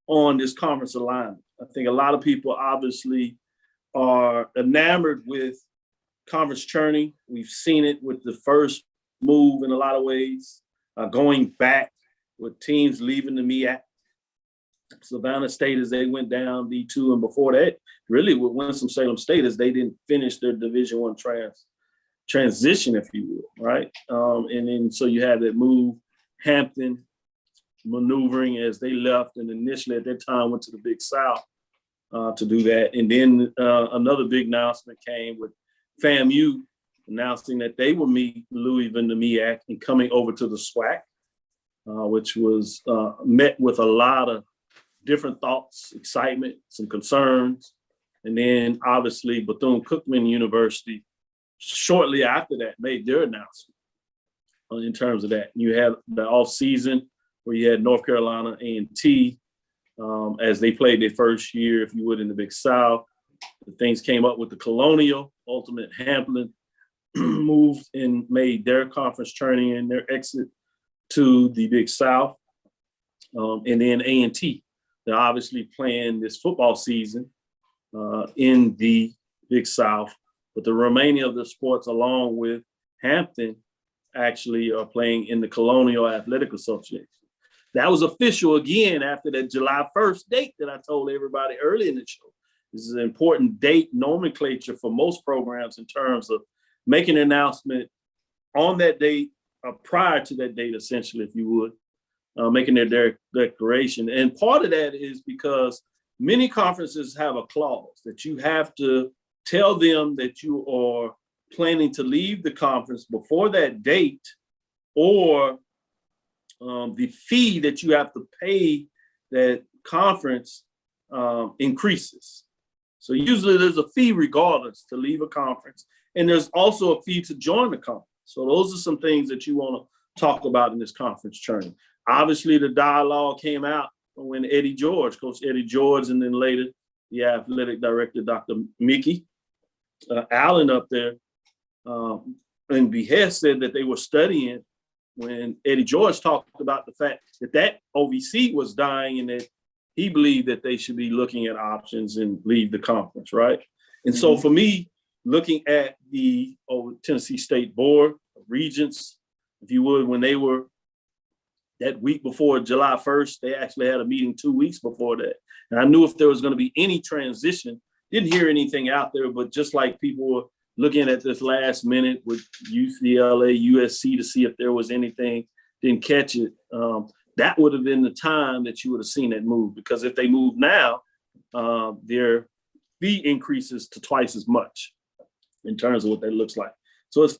on this conference alignment. I think a lot of people obviously are enamored with conference churning. We've seen it with the first move in a lot of ways, going back with teams leaving the MEAC. Savannah State, as they went down D2, and before that, really with Winston-Salem State, as they didn't finish their Division I transition, if you will, right? And then so you had that move, Hampton maneuvering as they left, and initially at that time went to the Big South to do that. And then another big announcement came with FAMU announcing that they will meet Louisville in the MEAC and coming over to the SWAC, which was met with a lot of different thoughts, excitement, some concerns. And then obviously Bethune-Cookman University shortly after that made their announcement in terms of that. You had the off season where you had North Carolina A&T as they played their first year, if you would, in the Big South. The things came up with the Colonial, Ultimate Hampton moved and made their conference turning in their exit to the Big South. And then A&T, they're obviously playing this football season in the Big South, but the remaining of the sports along with Hampton actually are playing in the Colonial Athletic Association. That was official again after that July 1st date that I told everybody early in the show. This is an important date nomenclature for most programs in terms of making an announcement on that date, prior to that date, essentially, if you would, making their declaration. And part of that is because many conferences have a clause that you have to tell them that you are planning to leave the conference before that date, or the fee that you have to pay that conference increases. So usually there's a fee regardless to leave a conference, and there's also a fee to join the conference. So those are some things that you want to talk about in this conference churning. Obviously, the dialogue came out when Coach Eddie George, and then later the athletic director, Dr. Mickey Allen up there, and Behest said that they were studying when Eddie George talked about the fact that OVC was dying and that he believed that they should be looking at options and leave the conference, right? And so for me, looking at the Tennessee State Board of Regents, if you would, when they were that week before July 1st, they actually had a meeting 2 weeks before that. And I knew if there was going to be any transition, didn't hear anything out there, but just like people were looking at this last minute with UCLA, USC to see if there was anything, didn't catch it. That would have been the time that you would have seen that move, because if they move now, their fee increases to twice as much in terms of what that looks like. So it's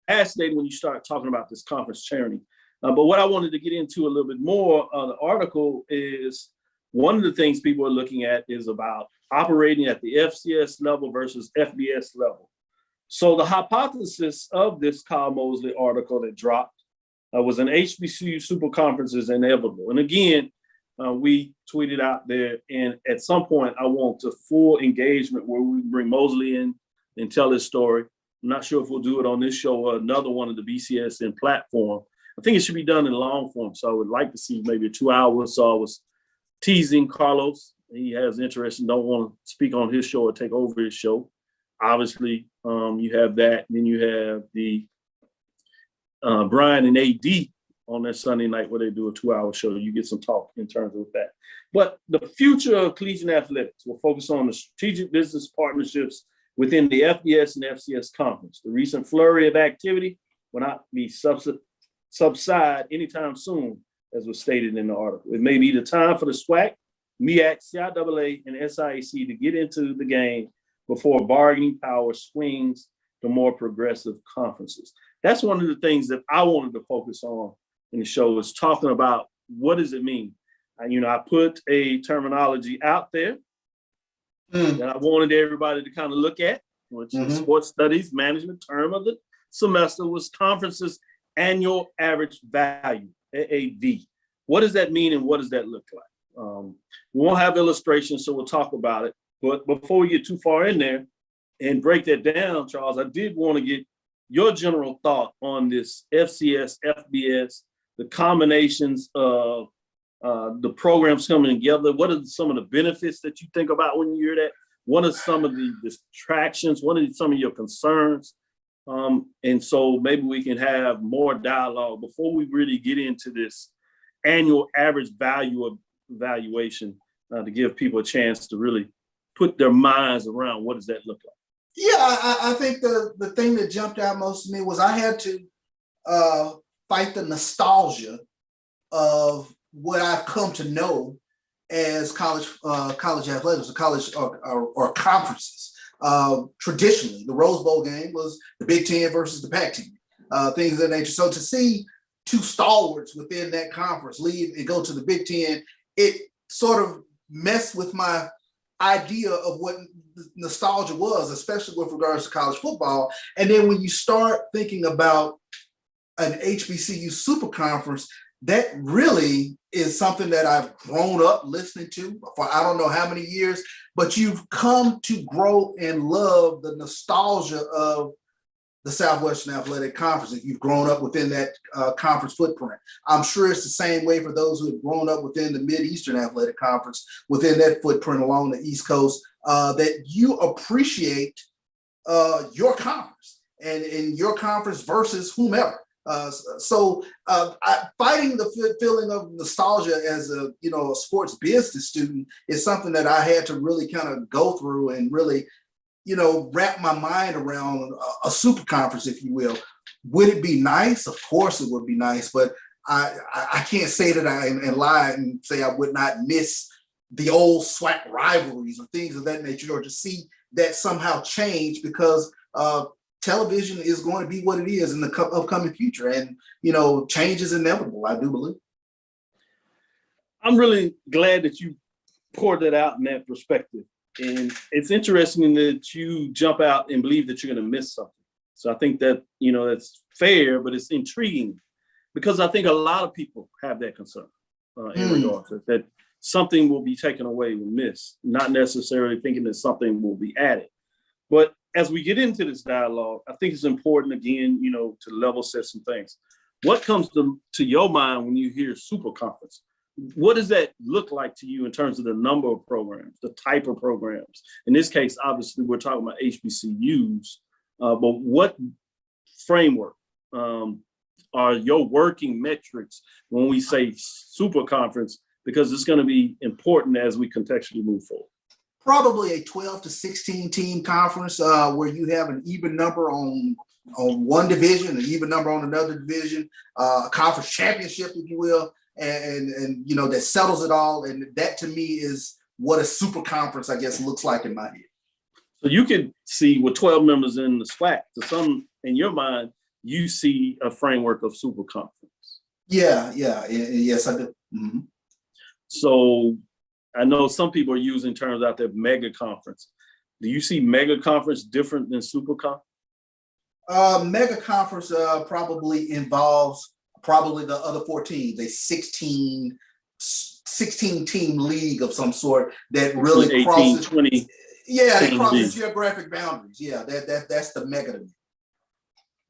fascinating when you start talking about this conference churning. But what I wanted to get into a little bit more on the article is one of the things people are looking at is about operating at the FCS level versus FBS level. So the hypothesis of this Kyle Mosley article that dropped was an HBCU Super Conference is inevitable. And again, we tweeted out there, and at some point, I want a full engagement where we bring Mosley in and tell his story. I'm not sure if we'll do it on this show or another one of the BCSN platform. I think it should be done in long form, so I would like to see maybe a 2 hours. So I was teasing Carlos. He has interest and don't want to speak on his show or take over his show. Obviously, you have that. Then you have the Brian and AD on that Sunday night where they do a 2-hour show. You get some talk in terms of that. But the future of collegiate athletics will focus on the strategic business partnerships within the FBS and FCS conference. The recent flurry of activity will not be subside anytime soon, as was stated in the article. It may be the time for the SWAC, MEAC, CIAA, and SIAC to get into the game before bargaining power swings to more progressive conferences. That's one of the things that I wanted to focus on in the show, is talking about what does it mean. I put a terminology out there that I wanted everybody to kind of look at, which is sports studies management term of the semester was conferences annual average value, AAV. What does that mean and what does that look like? We won't have illustrations, so we'll talk about it. But before we get too far in there and break that down, Charles, I did want to get your general thought on this FCS, FBS, the combinations of the programs coming together. What are some of the benefits that you think about when you hear that? What are some of the distractions? What are some of your concerns? And so maybe we can have more dialogue before we really get into this annual average value of evaluation to give people a chance to really put their minds around what does that look like. Yeah, I think the thing that jumped out most to me was I had to fight the nostalgia of what I've come to know as college athletics, or college or conferences. Traditionally, the Rose Bowl game was the Big Ten versus the Pac-10, things of that nature. So to see two stalwarts within that conference leave and go to the Big Ten, it sort of messed with my idea of what nostalgia was, especially with regards to college football. And then when you start thinking about an HBCU super conference, that really is something that I've grown up listening to for I don't know how many years, but you've come to grow and love the nostalgia of the Southwestern Athletic Conference if you've grown up within that conference footprint. I'm sure it's the same way for those who have grown up within the Mid-Eastern Athletic Conference, within that footprint along the East Coast, that you appreciate your conference and your conference versus whomever. Fighting the feeling of nostalgia as a sports business student is something that I had to really kind of go through and really wrap my mind around a super conference, if you will. Would it be nice? Of course it would be nice, but I can't say that and lie and say I would not miss the old SWAC rivalries or things of that nature, or to see that somehow change because television is going to be what it is in the upcoming future, and change is inevitable, I do believe. I'm really glad that you poured that out in that perspective. And it's interesting that you jump out and believe that you're going to miss something. So I think that, that's fair, but it's intriguing because I think a lot of people have that concern in regards to that something will be taken away and missed, not necessarily thinking that something will be added. But as we get into this dialogue, I think it's important, again, to level set some things. What comes to your mind when you hear super conference? What does that look like to you in terms of the number of programs, the type of programs? In this case, obviously, we're talking about HBCUs, but what framework are your working metrics when we say super conference? Because it's going to be important as we contextually move forward. Probably a 12 to 16 team conference where you have an even number on one division, an even number on another division, a conference championship, if you will. And that settles it all. And that to me is what a super conference, I guess, looks like in my head. So you could see with 12 members in the SWAC, to some in your mind, you see a framework of super conference. Yes, I do. Mm-hmm. So I know some people are using terms out there, mega conference. Do you see mega conference different than super conference? Mega conference probably involves the other 4 teams, a 16 16-team league of some sort that 18, really crosses 20. Yeah, it crosses geographic boundaries. Yeah, that's the mega to me.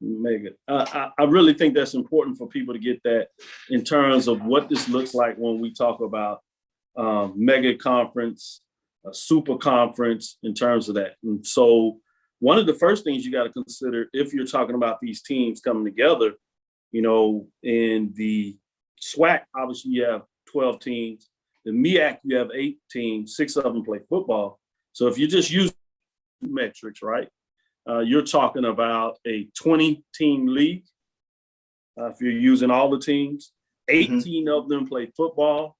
Mega. I really think that's important for people to get that in terms of what this looks like when we talk about mega conference, a super conference in terms of that. And so one of the first things you got to consider if you're talking about these teams coming together, you know, in the SWAC, obviously you have 12 teams. The MEAC, you have 8 teams, 6 of them play football. So if you just use metrics, right? You're talking about a 20-team league. If you're using all the teams, 18 of them play football.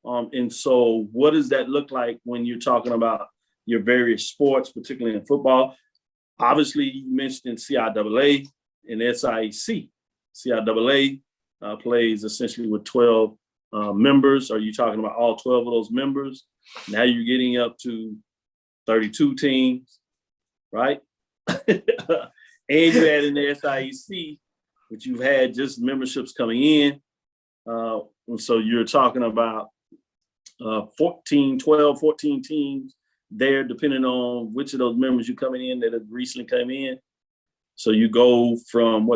And so what does that look like when you're talking about your various sports, particularly in football? Obviously, you mentioned CIAA and SIAC. CIAA plays essentially with 12 members. Are you talking about all 12 of those members? Now you're getting up to 32 teams, right? And you add in the SIAC, which you've had just memberships coming in. And so you're talking about 14 teams there, depending on which of those members you're coming in that have recently come in. So you go from,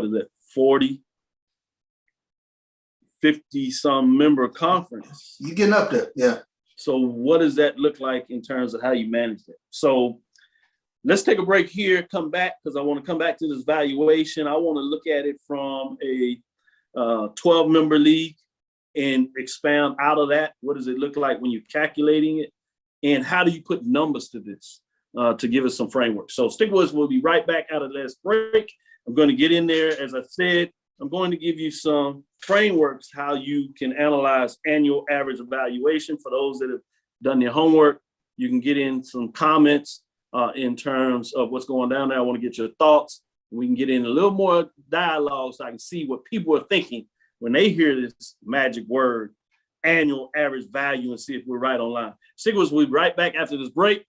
50 some member conference. You're getting up there, yeah. So what does that look like in terms of how you manage that? So let's take a break here, come back, because I want to come back to this valuation. I want to look at it from a 12-member league and expound out of that. What does it look like when you're calculating it? And how do you put numbers to this to give us some framework? So stick with us. We'll be right back out of this break. I'm going to get in there. As I said, I'm going to give you some frameworks, how you can analyze annual average evaluation. For those that have done their homework, you can get in some comments in terms of what's going down there. I want to get your thoughts. We can get in a little more dialogue so I can see what people are thinking when they hear this magic word, annual average value, and see if we're right on line. Stick with us. We'll be right back after this break,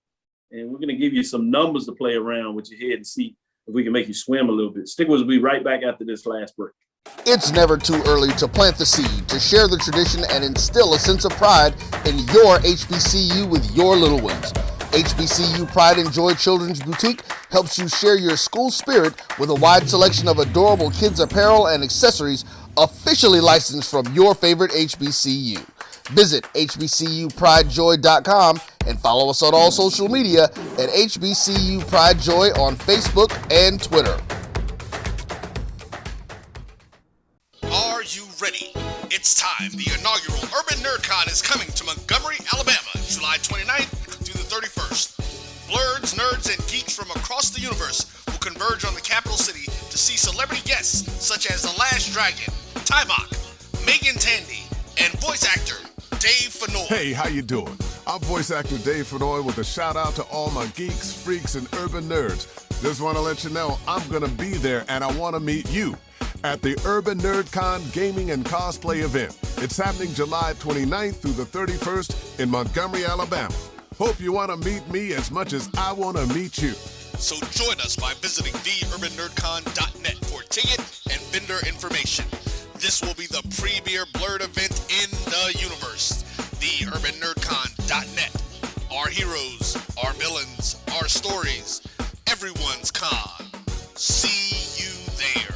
and we're going to give you some numbers to play around with your head and see if we can make you swim a little bit. Stick with us. We'll be right back after this last break. It's never too early to plant the seed, to share the tradition, and instill a sense of pride in your HBCU with your little ones. HBCU Pride and Joy Children's Boutique helps you share your school spirit with a wide selection of adorable kids apparel and accessories officially licensed from your favorite HBCU. Visit hbcupridejoy.com and follow us on all social media at HBCU Pride Joy on Facebook and Twitter. Are you ready? It's time. The inaugural Urban NerdCon is coming to Montgomery, Alabama, July 29th through the 31st. Blurs, nerds, and geeks from across the universe will converge on the capital city to see celebrity guests such as The Last Dragon, Timok, Megan Tandy, and voice actor Dave Fenoy. Hey, how you doing? I'm voice actor Dave Fenoy with a shout out to all my geeks, freaks, and urban nerds. Just want to let you know I'm going to be there and I want to meet you at the Urban NerdCon Gaming and Cosplay event. It's happening July 29th through the 31st in Montgomery, Alabama. Hope you want to meet me as much as I want to meet you. So join us by visiting theurbannerdcon.net for ticket and vendor information. This will be the premier blurred event in the universe. Theurbannerdcon.net. Our heroes, our villains, our stories, everyone's con. See you there.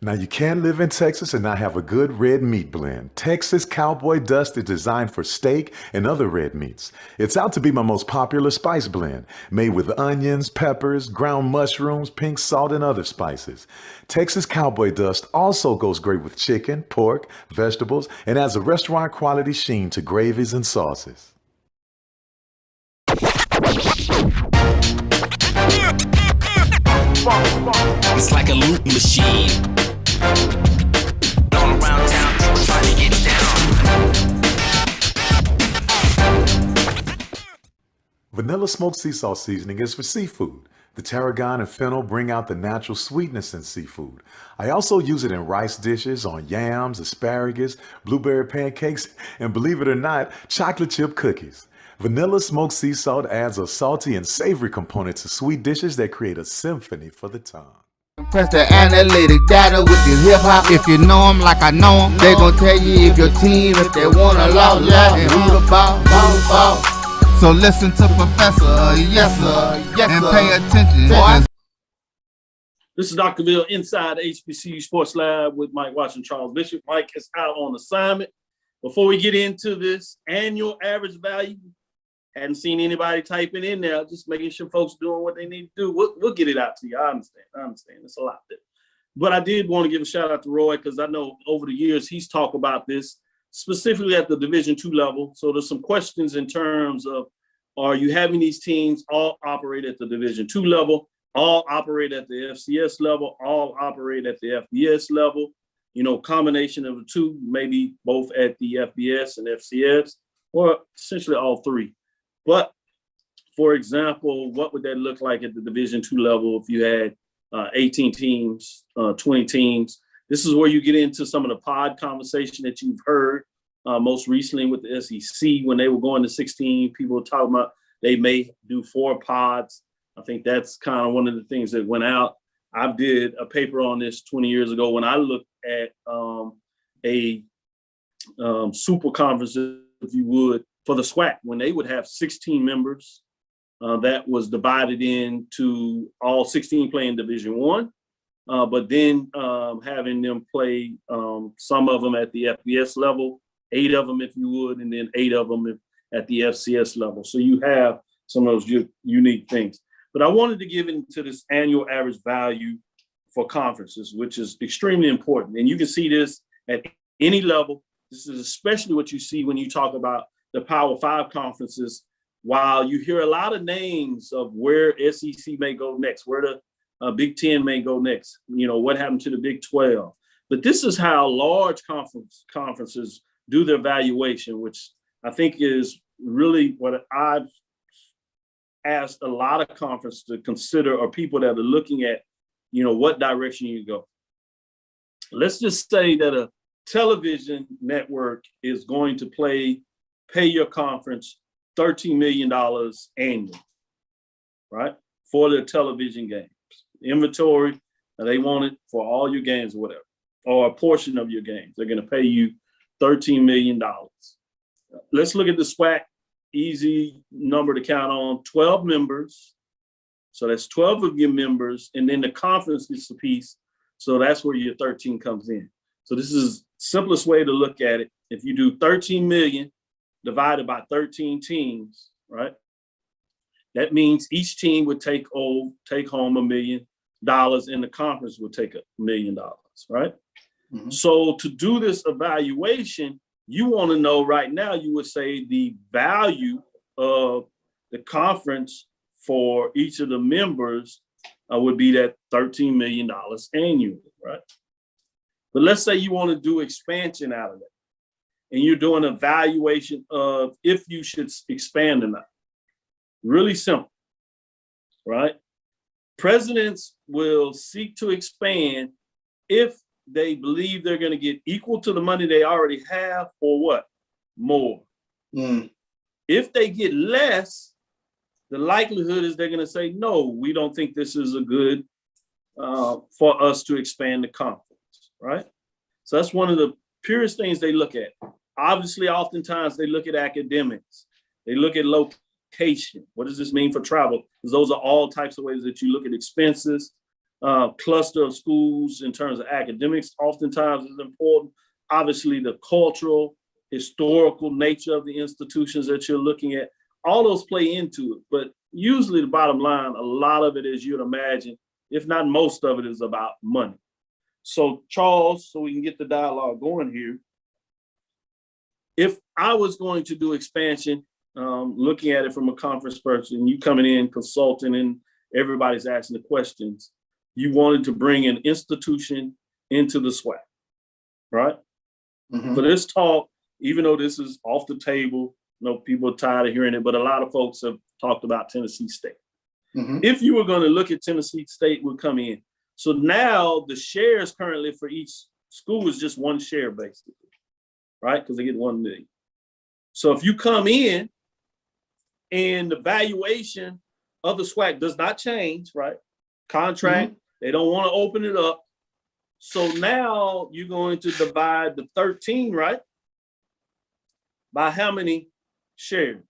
Now, you can live in Texas and not have a good red meat blend. Texas Cowboy Dust is designed for steak and other red meats. It's out to be my most popular spice blend, made with onions, peppers, ground mushrooms, pink salt, and other spices. Texas Cowboy Dust also goes great with chicken, pork, vegetables, and adds a restaurant quality sheen to gravies and sauces. It's like a loot machine. All around town, people trying to get down. Vanilla smoked sea salt seasoning is for seafood. The tarragon and fennel bring out the natural sweetness in seafood. I also use it in rice dishes, on yams, asparagus, blueberry pancakes, and believe it or not, chocolate chip cookies. Vanilla smoked sea salt adds a salty and savory component to sweet dishes that create a symphony for the tongue. Press the analytic data with this hip hop. If you know them like I know them, they gon' tell you if your team, if they wanna love, and who the ball. So listen to Professor, yes sir, and pay attention. Boy. This is Dr. Cavil inside HBCU Sports Lab with Mike Watson, Charles Bishop. Mike is out on assignment. Before we get into this annual average value, hadn't seen anybody typing in there, just making sure folks doing what they need to do. We'll get it out to you. I understand. It's a lot there. But I did want to give a shout out to Roy, because I know over the years he's talked about this, specifically at the Division II level. So there's some questions in terms of, are you having these teams all operate at the Division II level, all operate at the FCS level, all operate at the FBS level, you know, combination of the two, maybe both at the FBS and FCS, or essentially all three. But for example, what would that look like at the Division II level if you had 18 teams, 20 teams? This is where you get into some of the pod conversation that you've heard most recently with the SEC. When they were going to 16, people were talking about they may do 4 pods. I think that's kind of one of the things that went out. I did a paper on this 20 years ago when I looked at a super conference, if you would, for the SWAC, when they would have 16 members. That was divided into all 16 playing Division I, but then having them play some of them at the FBS level, 8 of them if you would, and then 8 of them at the FCS level. So you have some of those unique things. But I wanted to give into this annual average value for conferences, which is extremely important. And you can see this at any level. This is especially what you see when you talk about the Power 5 conferences. While you hear a lot of names of where SEC may go next, where the Big Ten may go next, you know, what happened to the Big 12. But this is how large conferences do their evaluation, which I think is really what I've asked a lot of conferences to consider, or people that are looking at, you know, what direction you go. Let's just say that a television network is going to pay your conference $13 million annually, right? For their television games. Inventory, they want it for all your games or whatever, or a portion of your games. They're going to pay you $13 million. Let's look at the SWAC, easy number to count on, 12 members. So that's 12 of your members, and then the conference gets a piece. So that's where your 13 comes in. So this is simplest way to look at it. If you do 13 million divided by 13 teams, right? That means each team would take home $1 million, and the conference would take $1 million, right? Mm-hmm. So to do this evaluation, you want to know right now, you would say the value of the conference for each of the members would be that $13 million annually, right? But let's say you want to do expansion out of that, and you're doing an evaluation of if you should expand or not. Really simple, right? Presidents will seek to expand if they believe they're going to get equal to the money they already have, or what? More. If they get less, the likelihood is they're going to say, no, we don't think this is a good for us to expand the conference, right? So that's one of the purest things they look at. Obviously, oftentimes they look at academics. They look at location. What does this mean for travel? Because those are all types of ways that you look at expenses. Cluster of schools in terms of academics oftentimes is important. Obviously, the cultural, historical nature of the institutions that you're looking at, all those play into it. But usually the bottom line, a lot of it, as you'd imagine, if not most of it, is about money. So Charles, so we can get the dialogue going here. If I was going to do expansion, looking at it from a conference person, you coming in, consulting, and everybody's asking the questions, you wanted to bring an institution into the SWAC, right? Mm-hmm. For this talk, even though this is off the table, you know, people are tired of hearing it, but a lot of folks have talked about Tennessee State. Mm-hmm. If you were going to look at Tennessee State, would come in. So now the shares currently for each school is just one share, basically, right? Because they get 1 million. So if you come in and the valuation of the SWAC does not change, right? Contract, They don't want to open it up. So now you're going to divide the 13, right? By how many shares?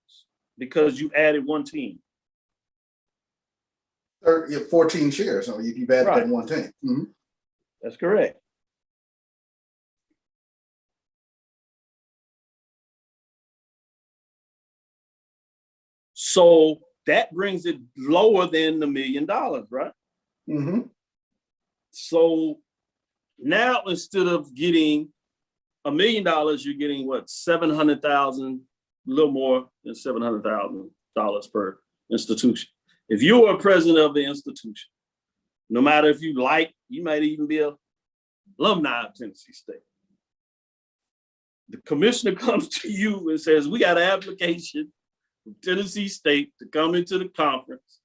Because you added one team. 14 shares. So you've added Right. that one team. Mm-hmm. That's correct. So that brings it lower than the $1 million, right? Mm-hmm. So now instead of getting $1 million, you're getting what, 700,000, a little more than $700,000 per institution. If you are president of the institution, no matter if you like, you might even be an alumni of Tennessee State. The commissioner comes to you and says, we got an application from Tennessee State to come into the conference.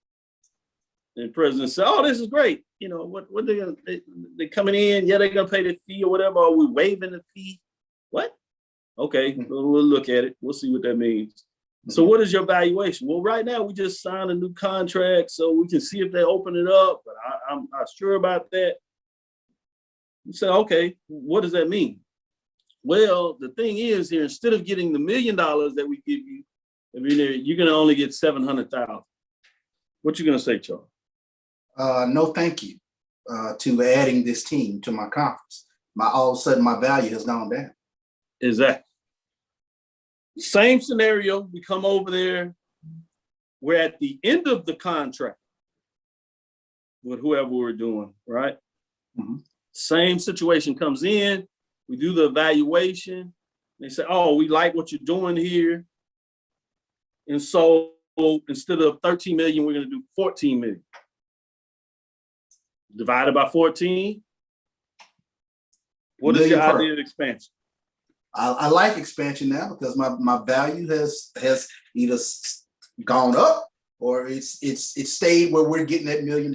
And the president said, oh, this is great. You know, what they coming in, yeah, they're gonna pay the fee or whatever, or we waiving the fee. What? Okay, we'll look at it. We'll see what that means. So what is your valuation? Well, right now we just signed a new contract, so we can see if they open it up, but I'm not sure about that. You say, okay, what does that mean? Well, the thing is here, instead of getting the $1 million that we give you every year, you're gonna only get 700,000. What you gonna say, Charles? No, thank you to adding this team to my conference. All of a sudden, my value has gone down. Exactly. Same scenario. We come over there. We're at the end of the contract with whoever we're doing, right? Mm-hmm. Same situation comes in. We do the evaluation. They say, oh, we like what you're doing here. And so instead of 13 million, we're going to do 14 million. Divided by 14. What is your idea of expansion? I like expansion now because my value has either gone up or it's stayed where we're getting that $1 million.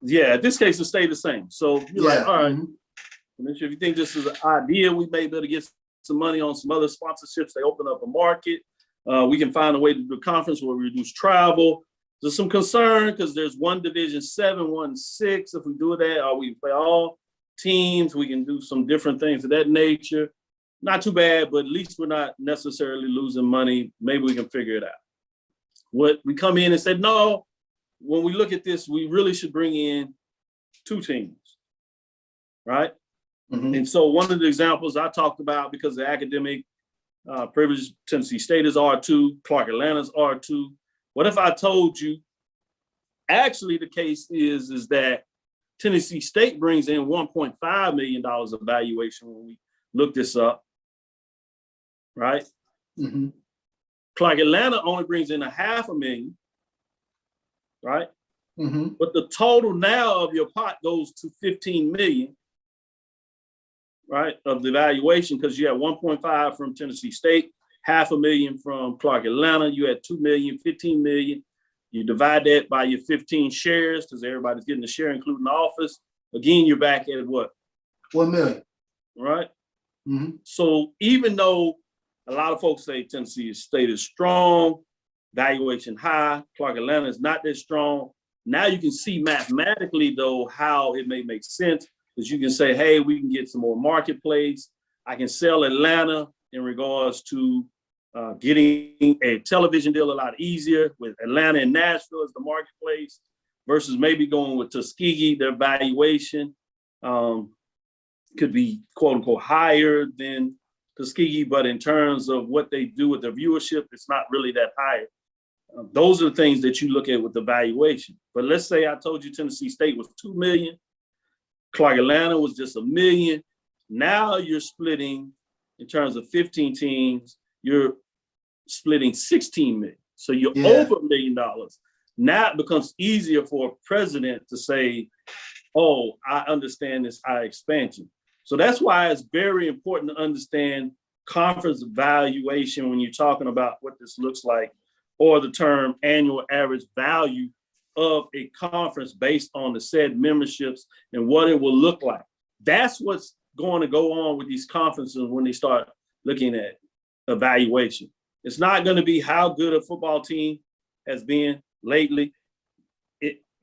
Yeah, in this case, it stayed the same. So you're like, all right, mm-hmm. If you think this is an idea, we may be able to get some money on some other sponsorships. They open up a market. We can find a way to do a conference where we reduce travel. There's some concern because there's one Division 7, 1 6. If we do that, or we play all teams, we can do some different things of that nature. Not too bad, but at least we're not necessarily losing money. Maybe we can figure it out. What we come in and said, no, when we look at this, we really should bring in 2 teams, right? Mm-hmm. And so one of the examples I talked about, because the academic privilege, Tennessee State is R2, Clark Atlanta's R2. What if I told you, actually the case is that Tennessee State brings in $1.5 million of valuation when we look this up, right? Mm-hmm. Clark Atlanta only brings in $500,000, right? Mm-hmm. But the total now of your pot goes to 15 million, right, of the valuation, because you had 1.5 from Tennessee State, $500,000 from Clark Atlanta, you had 2 million, 15 million. You divide that by your 15 shares, because everybody's getting a share, including the office. Again, you're back at what? 1 million. Right? Mm-hmm. So even though a lot of folks say Tennessee State is strong, valuation high, Clark Atlanta is not that strong, now you can see mathematically, though, how it may make sense, because you can say, hey, we can get some more marketplace. I can sell Atlanta in regards to getting a television deal a lot easier with Atlanta and Nashville as the marketplace versus maybe going with Tuskegee. Their valuation could be quote unquote higher than Tuskegee, but in terms of what they do with their viewership, it's not really that high. Those are the things that you look at with the valuation. But let's say I told you Tennessee State was 2 million, Clark Atlanta was just 1 million. Now you're splitting, in terms of 15 teams, you're splitting 16 million. So you're over $1 million. Now it becomes easier for a president to say, oh, I understand this high expansion. So that's why it's very important to understand conference valuation when you're talking about what this looks like, or the term annual average value of a conference based on the said memberships and what it will look like. That's what's going to go on with these conferences when they start looking at evaluation. It's not going to be how good a football team has been lately.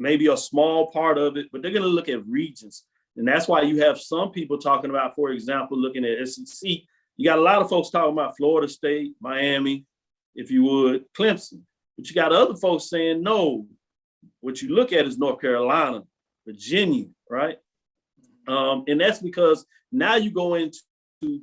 maybe a small part of it, but they're going to look at regions. And that's why you have some people talking about, for example, looking at SEC. You got a lot of folks talking about Florida State, Miami, if you would, Clemson. But you got other folks saying, no, what you look at is North Carolina, Virginia, right? And that's because now you go into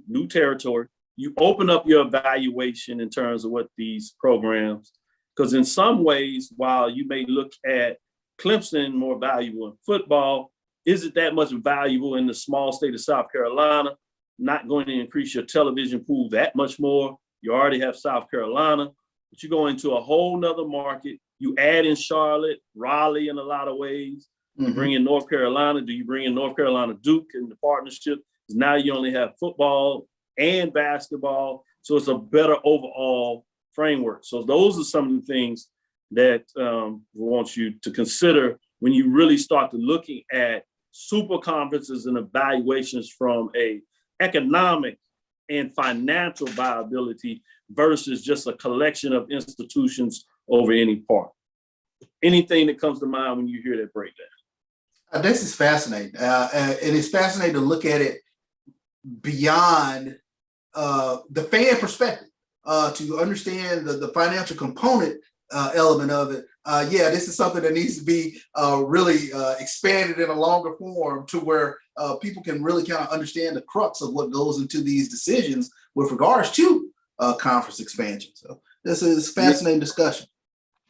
new territory. You open up your evaluation in terms of what these programs, because in some ways, while you may look at Clemson more valuable in football, is it that much valuable in the small state of South Carolina? Not going to increase your television pool that much more. You already have South Carolina, but you go into a whole nother market. You add in Charlotte, Raleigh in a lot of ways. You bring in North Carolina. Do you bring in North Carolina Duke in the partnership? Because now you only have football and basketball. So it's a better overall framework. So those are some of the things that we want you to consider when you really start to looking at super conferences and evaluations from a economic and financial viability versus just a collection of institutions over any part. Anything that comes to mind when you hear that breakdown? This is fascinating. And it's fascinating to look at it beyond the fan perspective, to understand the financial component element of it. Yeah, this is something that needs to be really expanded in a longer form to where people can really kind of understand the crux of what goes into these decisions with regards to conference expansion. So this is a fascinating discussion.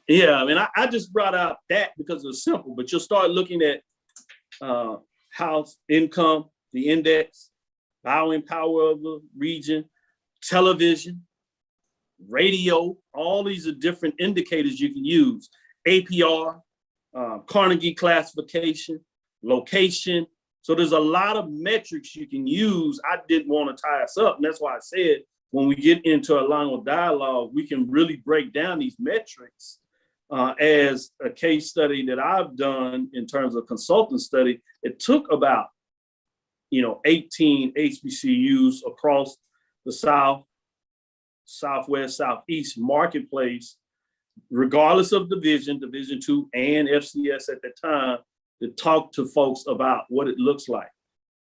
Yeah, I mean, I just brought out that because it's simple, but you'll start looking at house income, the index, buying power of the region, television, radio, all these are different indicators you can use. APR, Carnegie classification, location. So there's a lot of metrics you can use. I didn't want to tie us up. And that's why I said, when we get into a longer dialogue, we can really break down these metrics. As a case study that I've done in terms of consultant study, it took about 18 HBCUs across the South, Southwest, Southeast marketplace, regardless of Division 2 and FCS at the time, to talk to folks about what it looks like.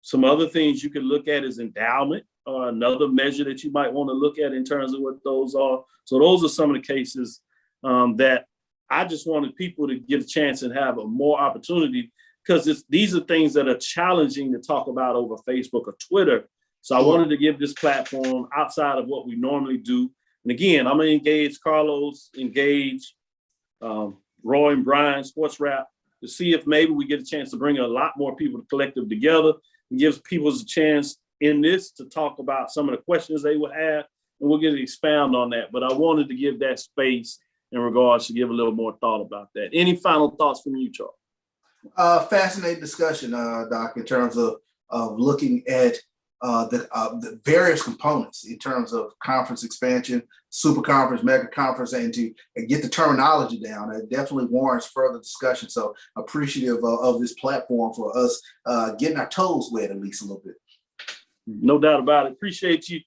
Some other things you can look at is endowment, or another measure that you might want to look at in terms of what those are. So those are some of the cases that I just wanted people to get a chance and have a more opportunity, because these are things that are challenging to talk about over Facebook or Twitter. So I wanted to give this platform outside of what we normally do. And again, I'm going to engage Carlos, engage Roy and Brian, Sports Rap, to see if maybe we get a chance to bring a lot more people to collective together and gives people a chance in this to talk about some of the questions they would have, and we'll get to expound on that. But I wanted to give that space in regards to give a little more thought about that. Any final thoughts from you, Charles? Fascinating discussion, Doc, in terms of looking at the various components in terms of conference expansion, super conference, mega conference, and to get the terminology down. It definitely warrants further discussion. So appreciative of this platform for us getting our toes wet at least a little bit. No doubt about it. Appreciate you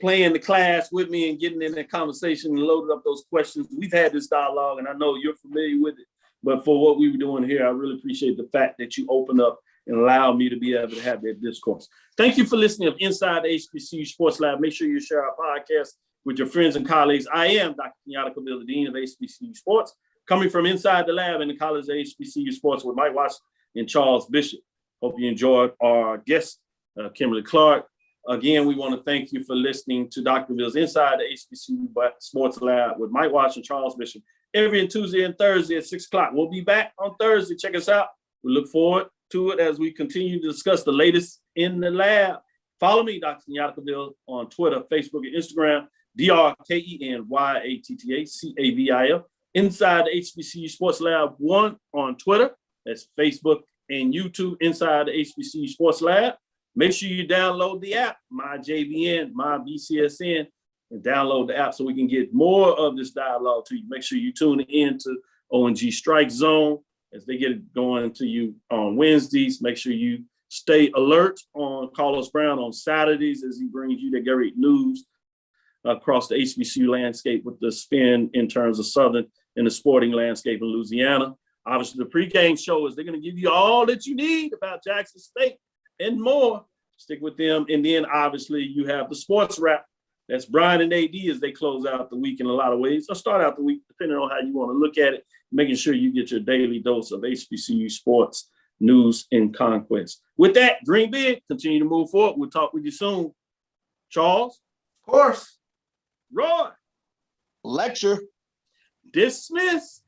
playing the class with me and getting in that conversation and loading up those questions. We've had this dialogue, and I know you're familiar with it. But for what we were doing here, I really appreciate the fact that you opened up and allowed me to be able to have that discourse. Thank you for listening to Inside the HBCU Sports Lab. Make sure you share our podcast with your friends and colleagues. I am Dr. Kenyatta, the Dean of HBCU Sports, coming from inside the lab in the College of HBCU Sports with Mike Washington and Charles Bishop. Hope you enjoyed our guest, Kimberly Clark. Again, we want to thank you for listening to Dr. Bill's Inside the HBCU Sports Lab with Mike Washington and Charles Bishop every Tuesday and Thursday at 6 o'clock. We'll be back on Thursday. Check us out. We look forward to it as we continue to discuss the latest in the lab. Follow me, Dr. Kenyatta, on Twitter, Facebook, and Instagram, DrKenyattaCavil, Inside the HBCU Sports Lab 1 on Twitter. That's Facebook and YouTube, Inside the HBCU Sports Lab. Make sure you download the app, My JVN, My BCSN, and download the app so we can get more of this dialogue to you. Make sure you tune in to ONG Strike Zone as they get it going to you on Wednesdays. Make sure you stay alert on Carlos Brown on Saturdays as he brings you the great news across the HBCU landscape with the spin in terms of Southern and the sporting landscape in Louisiana. Obviously, the pregame show is they're going to give you all that you need about Jackson State and more. Stick with them. And then, obviously, you have the sports wrap. That's Brian and AD as they close out the week in a lot of ways. Or start out the week, depending on how you want to look at it, making sure you get your daily dose of HBCU sports news and conquest. With that, dream big. Continue to move forward. We'll talk with you soon. Charles? Of course. Roy? Lecture. Dismiss.